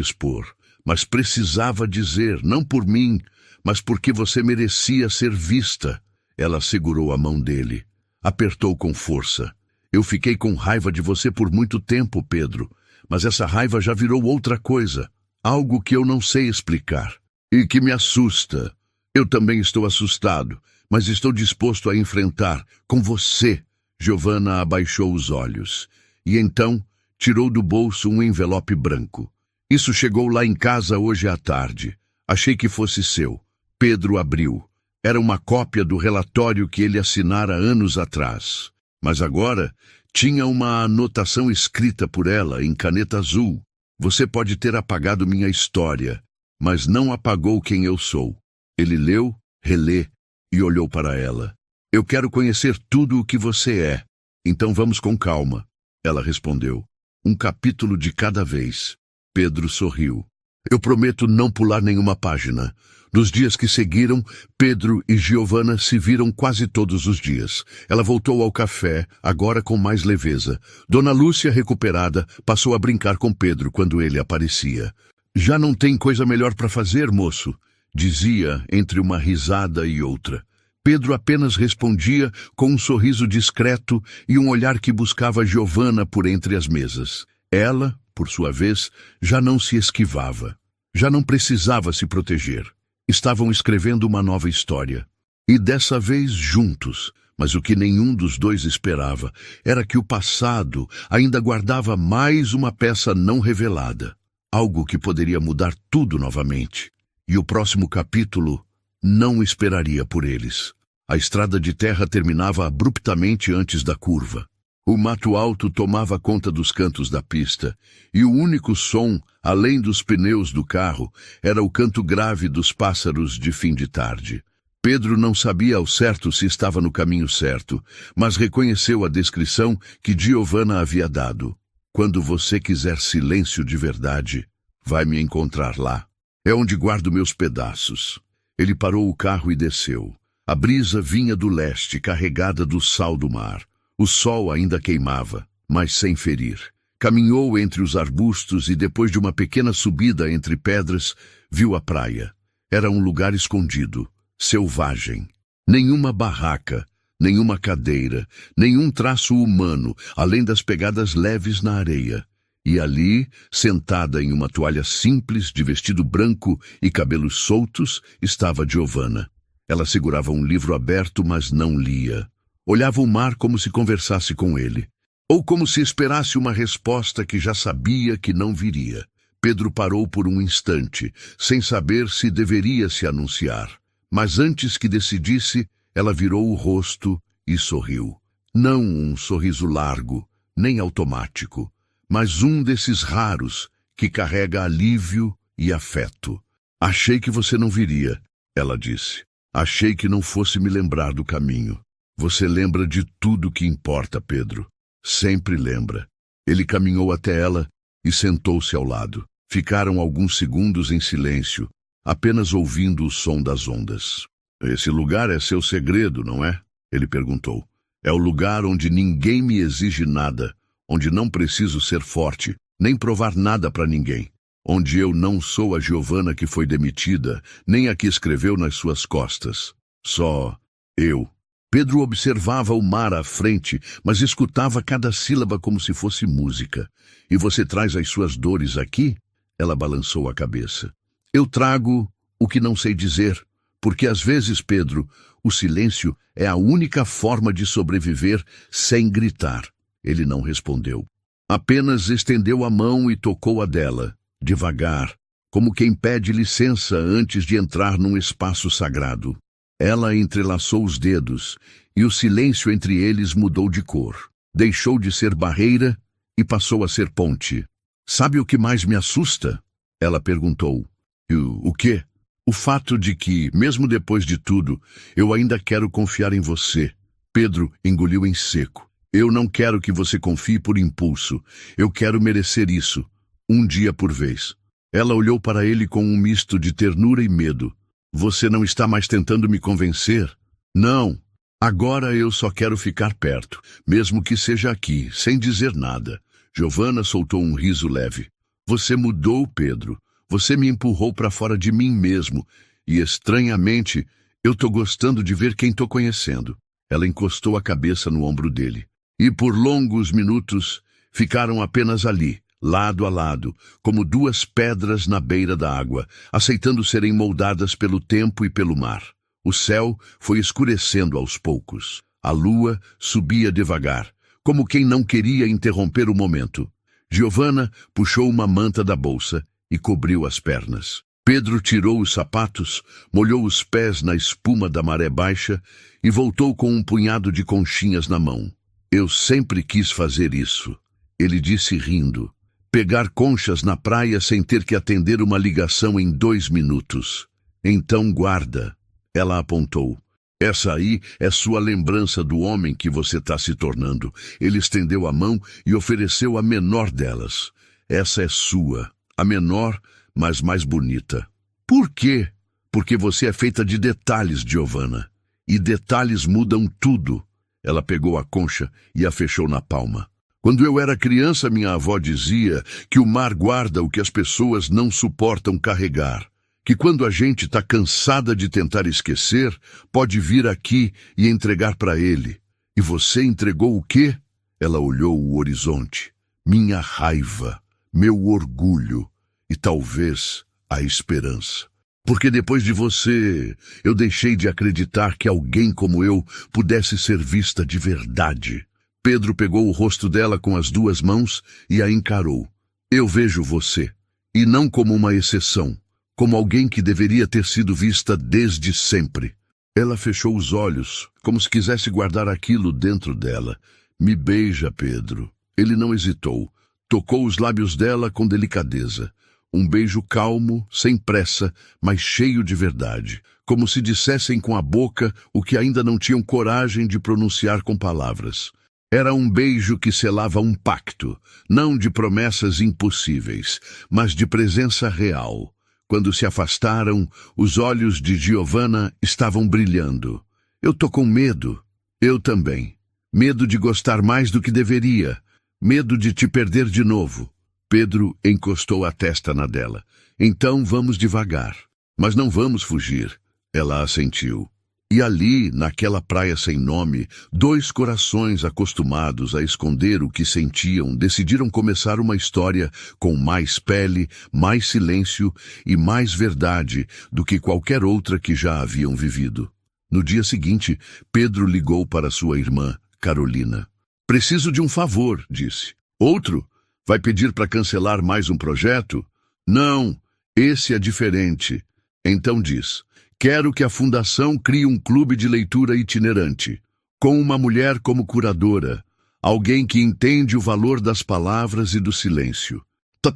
expor, mas precisava dizer, não por mim, mas porque você merecia ser vista. Ela segurou a mão dele. Apertou com força. Eu fiquei com raiva de você por muito tempo, Pedro, mas essa raiva já virou outra coisa. Algo que eu não sei explicar. E que me assusta. Eu também estou assustado, mas estou disposto a enfrentar com você. Giovanna abaixou os olhos e então tirou do bolso um envelope branco. Isso chegou lá em casa hoje à tarde. Achei que fosse seu. Pedro abriu. Era uma cópia do relatório que ele assinara anos atrás. Mas agora tinha uma anotação escrita por ela em caneta azul. Você pode ter apagado minha história, mas não apagou quem eu sou. Ele leu, relê e olhou para ela. Eu quero conhecer tudo o que você é. Então vamos com calma. Ela respondeu. Um capítulo de cada vez. Pedro sorriu. Eu prometo não pular nenhuma página. Nos dias que seguiram, Pedro e Giovanna se viram quase todos os dias. Ela voltou ao café, agora com mais leveza. Dona Lúcia, recuperada, passou a brincar com Pedro quando ele aparecia. Já não tem coisa melhor para fazer, moço, dizia entre uma risada e outra. Pedro apenas respondia com um sorriso discreto e um olhar que buscava Giovanna por entre as mesas. Ela, por sua vez, já não se esquivava. Já não precisava se proteger. Estavam escrevendo uma nova história. E dessa vez juntos. Mas o que nenhum dos dois esperava era que o passado ainda guardava mais uma peça não revelada. Algo que poderia mudar tudo novamente. E o próximo capítulo não esperaria por eles. A estrada de terra terminava abruptamente antes da curva. O mato alto tomava conta dos cantos da pista, e o único som, além dos pneus do carro, era o canto grave dos pássaros de fim de tarde. Pedro não sabia ao certo se estava no caminho certo, mas reconheceu a descrição que Giovanna havia dado. Quando você quiser silêncio de verdade, vai me encontrar lá. É onde guardo meus pedaços. Ele parou o carro e desceu. A brisa vinha do leste, carregada do sal do mar. O sol ainda queimava, mas sem ferir. Caminhou entre os arbustos e depois de uma pequena subida entre pedras, viu a praia. Era um lugar escondido, selvagem. Nenhuma barraca, nenhuma cadeira, nenhum traço humano, além das pegadas leves na areia. E ali, sentada em uma toalha simples, de vestido branco e cabelos soltos, estava Giovanna. Ela segurava um livro aberto, mas não lia. Olhava o mar como se conversasse com ele, ou como se esperasse uma resposta que já sabia que não viria. Pedro parou por um instante, sem saber se deveria se anunciar. Mas antes que decidisse, ela virou o rosto e sorriu. Não um sorriso largo, nem automático, mas um desses raros que carrega alívio e afeto. Achei que você não viria, ela disse. Achei que não fosse me lembrar do caminho. Você lembra de tudo que importa, Pedro. Sempre lembra. Ele caminhou até ela e sentou-se ao lado. Ficaram alguns segundos em silêncio, apenas ouvindo o som das ondas. Esse lugar é seu segredo, não é? Ele perguntou. É o lugar onde ninguém me exige nada, onde não preciso ser forte, nem provar nada para ninguém. Onde eu não sou a Giovanna que foi demitida, nem a que escreveu nas suas costas. Só eu. Pedro observava o mar à frente, mas escutava cada sílaba como se fosse música. E você traz as suas dores aqui? Ela balançou a cabeça. Eu trago o que não sei dizer, porque às vezes, Pedro, o silêncio é a única forma de sobreviver sem gritar. Ele não respondeu. Apenas estendeu a mão e tocou a dela, devagar, como quem pede licença antes de entrar num espaço sagrado. Ela entrelaçou os dedos, e o silêncio entre eles mudou de cor. Deixou de ser barreira e passou a ser ponte. Sabe o que mais me assusta? Ela perguntou. O quê? O fato de que, mesmo depois de tudo, eu ainda quero confiar em você. Pedro engoliu em seco. Eu não quero que você confie por impulso. Eu quero merecer isso, um dia por vez. Ela olhou para ele com um misto de ternura e medo. Você não está mais tentando me convencer? Não. Agora eu só quero ficar perto, mesmo que seja aqui, sem dizer nada. Giovanna soltou um riso leve. Você mudou, Pedro. Você me empurrou para fora de mim mesmo. E, estranhamente, eu tô gostando de ver quem tô conhecendo. Ela encostou a cabeça no ombro dele. E por longos minutos ficaram apenas ali, lado a lado, como duas pedras na beira da água, aceitando serem moldadas pelo tempo e pelo mar. O céu foi escurecendo aos poucos. A lua subia devagar, como quem não queria interromper o momento. Giovanna puxou uma manta da bolsa e cobriu as pernas. Pedro tirou os sapatos, molhou os pés na espuma da maré baixa e voltou com um punhado de conchinhas na mão. Eu sempre quis fazer isso, ele disse rindo. Pegar conchas na praia sem ter que atender uma ligação em 2 minutos. Então guarda, ela apontou. Essa aí é sua lembrança do homem que você está se tornando. Ele estendeu a mão e ofereceu a menor delas. Essa é sua, a menor, mas mais bonita. Por quê? Porque você é feita de detalhes, Giovanna. E detalhes mudam tudo. Ela pegou a concha e a fechou na palma. Quando eu era criança, minha avó dizia que o mar guarda o que as pessoas não suportam carregar. Que quando a gente está cansada de tentar esquecer, pode vir aqui e entregar para ele. E você entregou o quê? Ela olhou o horizonte. Minha raiva, meu orgulho e talvez a esperança. Porque depois de você, eu deixei de acreditar que alguém como eu pudesse ser vista de verdade. Pedro pegou o rosto dela com as 2 mãos e a encarou. Eu vejo você, e não como uma exceção, como alguém que deveria ter sido vista desde sempre. Ela fechou os olhos, como se quisesse guardar aquilo dentro dela. Me beija, Pedro. Ele não hesitou. Tocou os lábios dela com delicadeza. Um beijo calmo, sem pressa, mas cheio de verdade. Como se dissessem com a boca o que ainda não tinham coragem de pronunciar com palavras. Era um beijo que selava um pacto, não de promessas impossíveis, mas de presença real. Quando se afastaram, os olhos de Giovanna estavam brilhando. Eu tô com medo. Eu também. Medo de gostar mais do que deveria. Medo de te perder de novo. Pedro encostou a testa na dela. Então vamos devagar. Mas não vamos fugir. Ela assentiu. E ali, naquela praia sem nome, 2 corações acostumados a esconder o que sentiam decidiram começar uma história com mais pele, mais silêncio e mais verdade do que qualquer outra que já haviam vivido. No dia seguinte, Pedro ligou para sua irmã, Carolina. Preciso de um favor, disse. Outro? Vai pedir para cancelar mais um projeto? Não, esse é diferente. Então diz. Quero que a Fundação crie um clube de leitura itinerante, com uma mulher como curadora, alguém que entende o valor das palavras e do silêncio.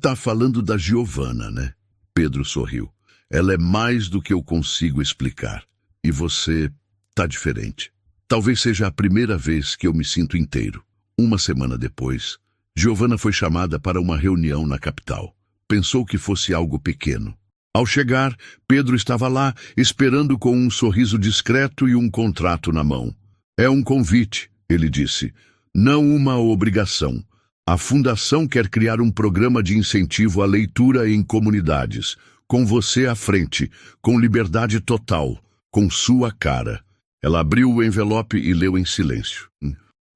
Tá falando da Giovanna, né? Pedro sorriu. Ela é mais do que eu consigo explicar. E você tá diferente. Talvez seja a primeira vez que eu me sinto inteiro. Uma semana depois, Giovanna foi chamada para uma reunião na capital. Pensou que fosse algo pequeno. Ao chegar, Pedro estava lá, esperando com um sorriso discreto e um contrato na mão. É um convite, ele disse, não uma obrigação. A Fundação quer criar um programa de incentivo à leitura em comunidades, com você à frente, com liberdade total, com sua cara. Ela abriu o envelope e leu em silêncio.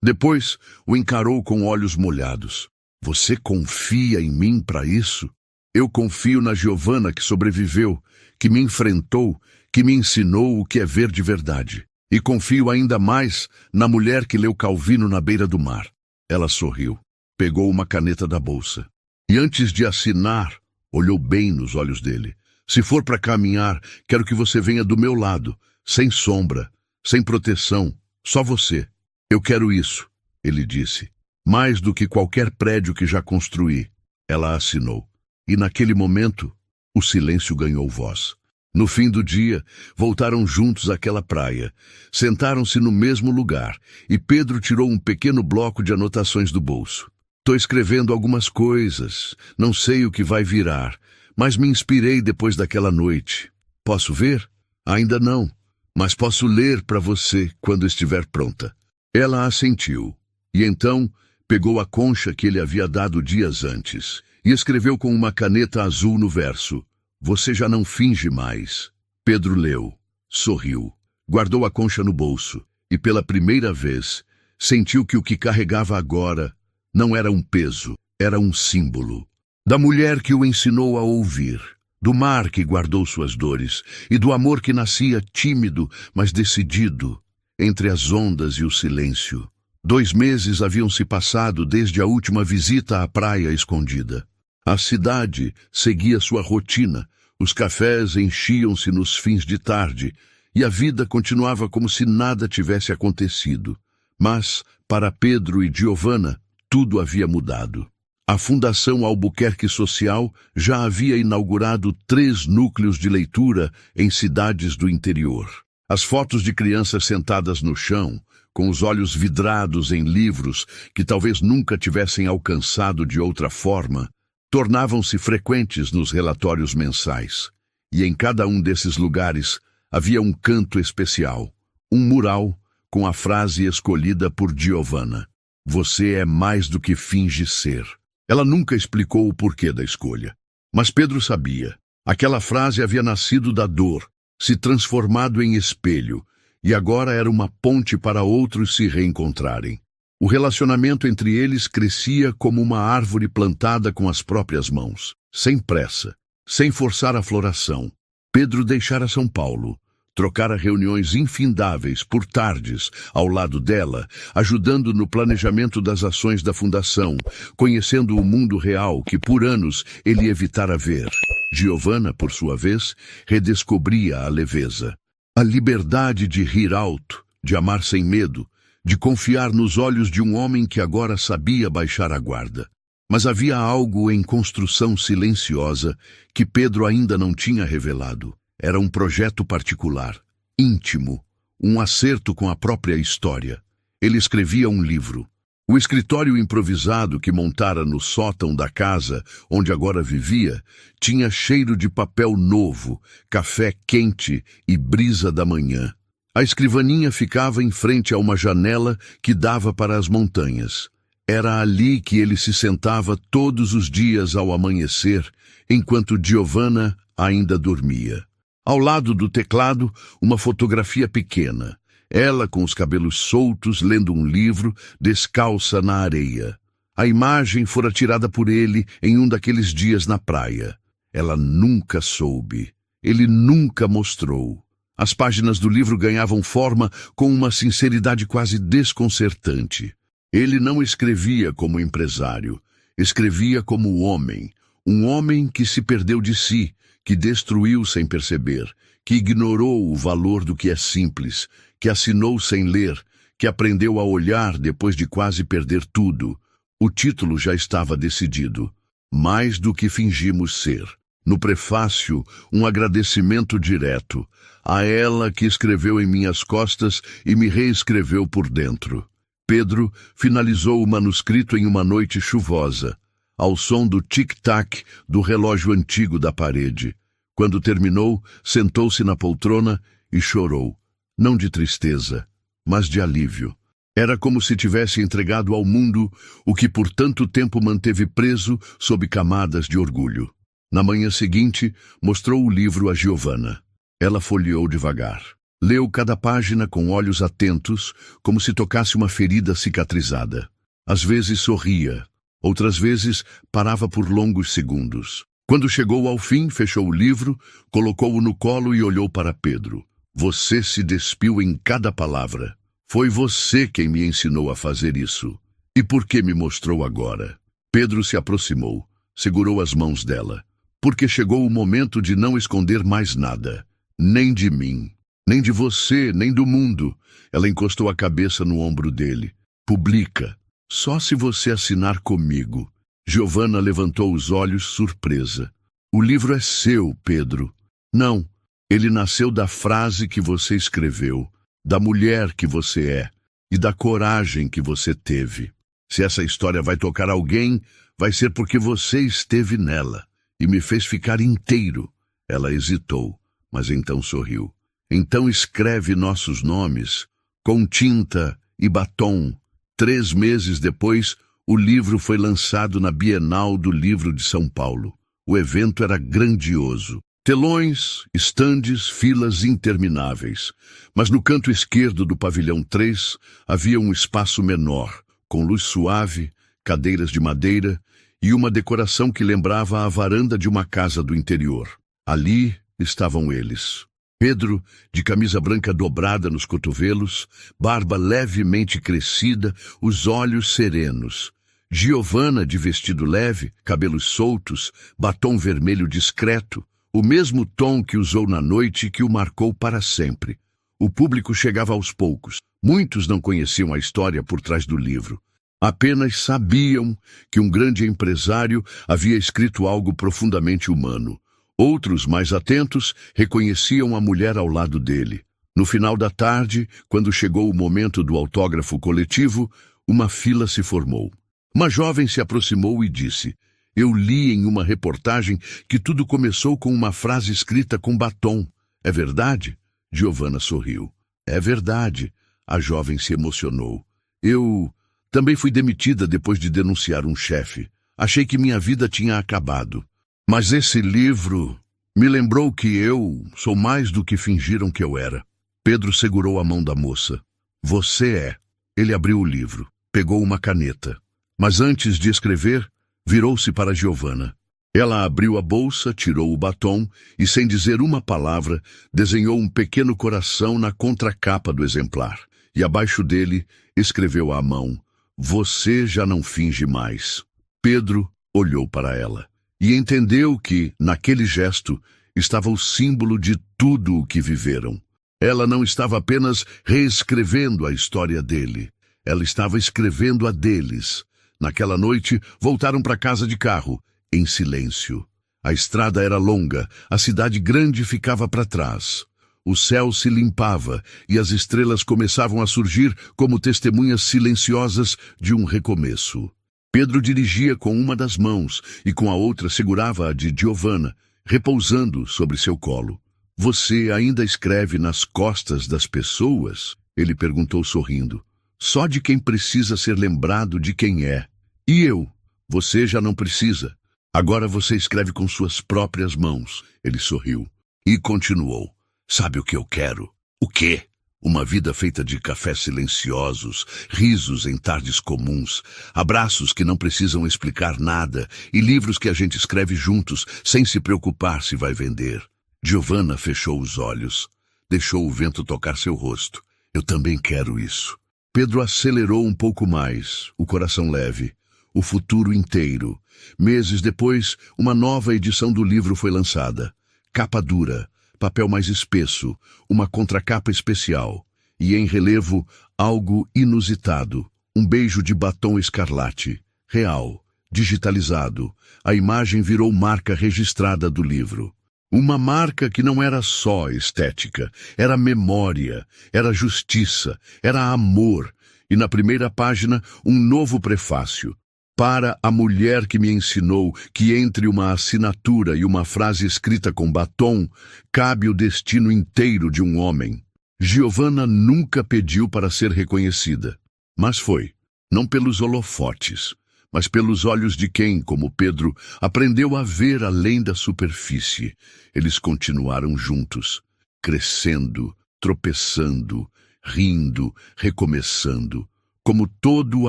Depois, o encarou com olhos molhados. Você confia em mim para isso? Eu confio na Giovanna que sobreviveu, que me enfrentou, que me ensinou o que é ver de verdade. E confio ainda mais na mulher que leu Calvino na beira do mar. Ela sorriu, pegou uma caneta da bolsa. E antes de assinar, olhou bem nos olhos dele. Se for para caminhar, quero que você venha do meu lado, sem sombra, sem proteção, só você. Eu quero isso, ele disse. Mais do que qualquer prédio que já construí. Ela assinou. E naquele momento, o silêncio ganhou voz. No fim do dia, voltaram juntos àquela praia. Sentaram-se no mesmo lugar e Pedro tirou um pequeno bloco de anotações do bolso. Tô escrevendo algumas coisas, não sei o que vai virar, mas me inspirei depois daquela noite. Posso ver? Ainda não, mas posso ler para você quando estiver pronta. Ela assentiu e então pegou a concha que ele havia dado dias antes e escreveu com uma caneta azul no verso. Você já não finge mais. Pedro leu, sorriu, guardou a concha no bolso e pela primeira vez sentiu que o que carregava agora não era um peso, era um símbolo. Da mulher que o ensinou a ouvir, do mar que guardou suas dores, e do amor que nascia tímido, mas decidido, entre as ondas e o silêncio. 2 meses haviam se passado desde a última visita à praia escondida. A cidade seguia sua rotina, os cafés enchiam-se nos fins de tarde, e a vida continuava como se nada tivesse acontecido. Mas, para Pedro e Giovanna, tudo havia mudado. A Fundação Albuquerque Social já havia inaugurado 3 núcleos de leitura em cidades do interior. As fotos de crianças sentadas no chão, com os olhos vidrados em livros que talvez nunca tivessem alcançado de outra forma, tornavam-se frequentes nos relatórios mensais. E em cada um desses lugares havia um canto especial, um mural com a frase escolhida por Giovanna: "Você é mais do que finge ser." Ela nunca explicou o porquê da escolha, mas Pedro sabia. Aquela frase havia nascido da dor, se transformado em espelho, e agora era uma ponte para outros se reencontrarem. O relacionamento entre eles crescia como uma árvore plantada com as próprias mãos, sem pressa, sem forçar a floração. Pedro deixara São Paulo, trocara reuniões infindáveis por tardes ao lado dela, ajudando no planejamento das ações da fundação, conhecendo o mundo real que por anos ele evitara ver. Giovanna, por sua vez, redescobria a leveza, a liberdade de rir alto, de amar sem medo, de confiar nos olhos de um homem que agora sabia baixar a guarda. Mas havia algo em construção silenciosa que Pedro ainda não tinha revelado. Era um projeto particular, íntimo, um acerto com a própria história. Ele escrevia um livro. O escritório improvisado que montara no sótão da casa onde agora vivia tinha cheiro de papel novo, café quente e brisa da manhã. A escrivaninha ficava em frente a uma janela que dava para as montanhas. Era ali que ele se sentava todos os dias ao amanhecer, enquanto Giovanna ainda dormia. Ao lado do teclado, uma fotografia pequena. Ela, com os cabelos soltos, lendo um livro, descalça na areia. A imagem fora tirada por ele em um daqueles dias na praia. Ela nunca soube. Ele nunca mostrou. As páginas do livro ganhavam forma com uma sinceridade quase desconcertante. Ele não escrevia como empresário, escrevia como homem. Um homem que se perdeu de si, que destruiu sem perceber, que ignorou o valor do que é simples, que assinou sem ler, que aprendeu a olhar depois de quase perder tudo. O título já estava decidido: Mais do que fingimos ser. No prefácio, um agradecimento direto a ela que escreveu em minhas costas e me reescreveu por dentro. Pedro finalizou o manuscrito em uma noite chuvosa, ao som do tic-tac do relógio antigo da parede. Quando terminou, sentou-se na poltrona e chorou, não de tristeza, mas de alívio. Era como se tivesse entregado ao mundo o que por tanto tempo manteve preso sob camadas de orgulho. Na manhã seguinte, mostrou o livro a Giovanna. Ela folheou devagar. Leu cada página com olhos atentos, como se tocasse uma ferida cicatrizada. Às vezes sorria, outras vezes parava por longos segundos. Quando chegou ao fim, fechou o livro, colocou-o no colo e olhou para Pedro. Você se despiu em cada palavra. Foi você quem me ensinou a fazer isso. E por que me mostrou agora? Pedro se aproximou, segurou as mãos dela. Porque chegou o momento de não esconder mais nada. Nem de mim, nem de você, nem do mundo. Ela encostou a cabeça no ombro dele. Publica. Só se você assinar comigo. Giovanna levantou os olhos, surpresa. O livro é seu, Pedro. Não, ele nasceu da frase que você escreveu, da mulher que você é e da coragem que você teve. Se essa história vai tocar alguém, vai ser porque você esteve nela e me fez ficar inteiro. Ela hesitou, mas então sorriu. Então escreve nossos nomes com tinta e batom. 3 meses depois, o livro foi lançado na Bienal do Livro de São Paulo. O evento era grandioso. Telões, estandes, filas intermináveis. Mas no canto esquerdo do pavilhão 3 havia um espaço menor, com luz suave, cadeiras de madeira e uma decoração que lembrava a varanda de uma casa do interior. Ali estavam eles. Pedro, de camisa branca dobrada nos cotovelos, barba levemente crescida, os olhos serenos. Giovanna, de vestido leve, cabelos soltos, batom vermelho discreto, o mesmo tom que usou na noite que o marcou para sempre. O público chegava aos poucos. Muitos não conheciam a história por trás do livro. Apenas sabiam que um grande empresário havia escrito algo profundamente humano. Outros, mais atentos, reconheciam a mulher ao lado dele. No final da tarde, quando chegou o momento do autógrafo coletivo, uma fila se formou. Uma jovem se aproximou e disse: "Eu li em uma reportagem que tudo começou com uma frase escrita com batom. É verdade?" Giovanna sorriu. "É verdade." A jovem se emocionou. "Eu também fui demitida depois de denunciar um chefe. Achei que minha vida tinha acabado. Mas esse livro me lembrou que eu sou mais do que fingiram que eu era." Pedro segurou a mão da moça. "Você é." Ele abriu o livro, pegou uma caneta. Mas antes de escrever, virou-se para Giovanna. Ela abriu a bolsa, tirou o batom e, sem dizer uma palavra, desenhou um pequeno coração na contracapa do exemplar. E abaixo dele, escreveu à mão: "Você já não finge mais." Pedro olhou para ela e entendeu que, naquele gesto, estava o símbolo de tudo o que viveram. Ela não estava apenas reescrevendo a história dele. Ela estava escrevendo a deles. Naquela noite, voltaram para casa de carro, em silêncio. A estrada era longa, a cidade grande ficava para trás. O céu se limpava e as estrelas começavam a surgir como testemunhas silenciosas de um recomeço. Pedro dirigia com uma das mãos e com a outra segurava a de Giovanna, repousando sobre seu colo. "Você ainda escreve nas costas das pessoas?" Ele perguntou sorrindo. "Só de quem precisa ser lembrado de quem é. E eu? Você já não precisa. Agora você escreve com suas próprias mãos." Ele sorriu e continuou. "Sabe o que eu quero?" "O quê?" "Uma vida feita de cafés silenciosos, risos em tardes comuns, abraços que não precisam explicar nada e livros que a gente escreve juntos, sem se preocupar se vai vender." Giovanna fechou os olhos. Deixou o vento tocar seu rosto. "Eu também quero isso." Pedro acelerou um pouco mais, o coração leve. O futuro inteiro. Meses depois, uma nova edição do livro foi lançada. Capa dura, papel mais espesso, uma contracapa especial. E em relevo, algo inusitado. Um beijo de batom escarlate. Real, digitalizado. A imagem virou marca registrada do livro. Uma marca que não era só estética, era memória, era justiça, era amor. E na primeira página, um novo prefácio. "Para a mulher que me ensinou que entre uma assinatura e uma frase escrita com batom, cabe o destino inteiro de um homem." Giovanna nunca pediu para ser reconhecida, mas foi, não pelos holofotes, mas pelos olhos de quem, como Pedro, aprendeu a ver além da superfície. Eles continuaram juntos, crescendo, tropeçando, rindo, recomeçando, como todo o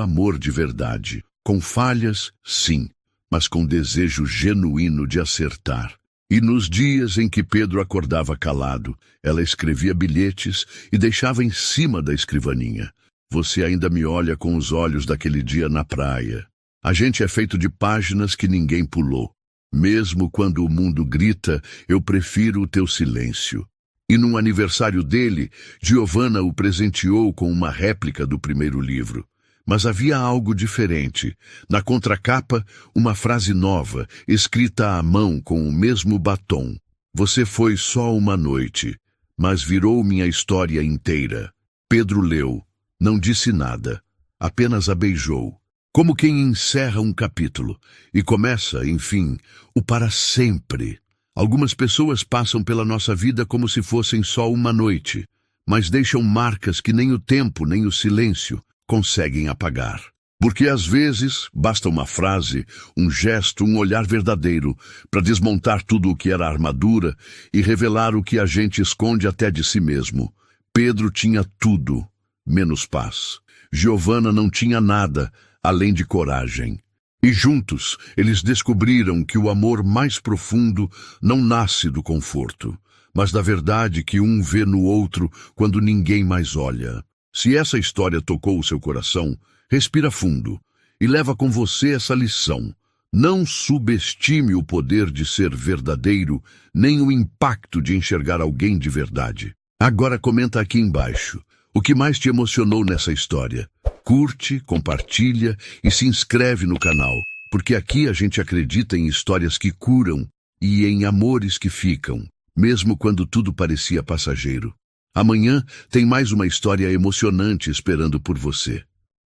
amor de verdade. Com falhas, sim, mas com desejo genuíno de acertar. E nos dias em que Pedro acordava calado, ela escrevia bilhetes e deixava em cima da escrivaninha. "Você ainda me olha com os olhos daquele dia na praia. A gente é feito de páginas que ninguém pulou. Mesmo quando o mundo grita, eu prefiro o teu silêncio." E num aniversário dele, Giovanna o presenteou com uma réplica do primeiro livro. Mas havia algo diferente. Na contracapa, uma frase nova, escrita à mão com o mesmo batom. "Você foi só uma noite, mas virou minha história inteira." Pedro leu, não disse nada, apenas a beijou. Como quem encerra um capítulo e começa, enfim, o para sempre. Algumas pessoas passam pela nossa vida como se fossem só uma noite, mas deixam marcas que nem o tempo nem o silêncio conseguem apagar. Porque às vezes basta uma frase, um gesto, um olhar verdadeiro para desmontar tudo o que era armadura e revelar o que a gente esconde até de si mesmo. Pedro tinha tudo, menos paz. Giovanna não tinha nada, além de coragem. E juntos, eles descobriram que o amor mais profundo não nasce do conforto, mas da verdade que um vê no outro quando ninguém mais olha. Se essa história tocou o seu coração, respira fundo e leva com você essa lição. Não subestime o poder de ser verdadeiro, nem o impacto de enxergar alguém de verdade. Agora comenta aqui embaixo. O que mais te emocionou nessa história? Curte, compartilha e se inscreve no canal, porque aqui a gente acredita em histórias que curam e em amores que ficam, mesmo quando tudo parecia passageiro. Amanhã tem mais uma história emocionante esperando por você.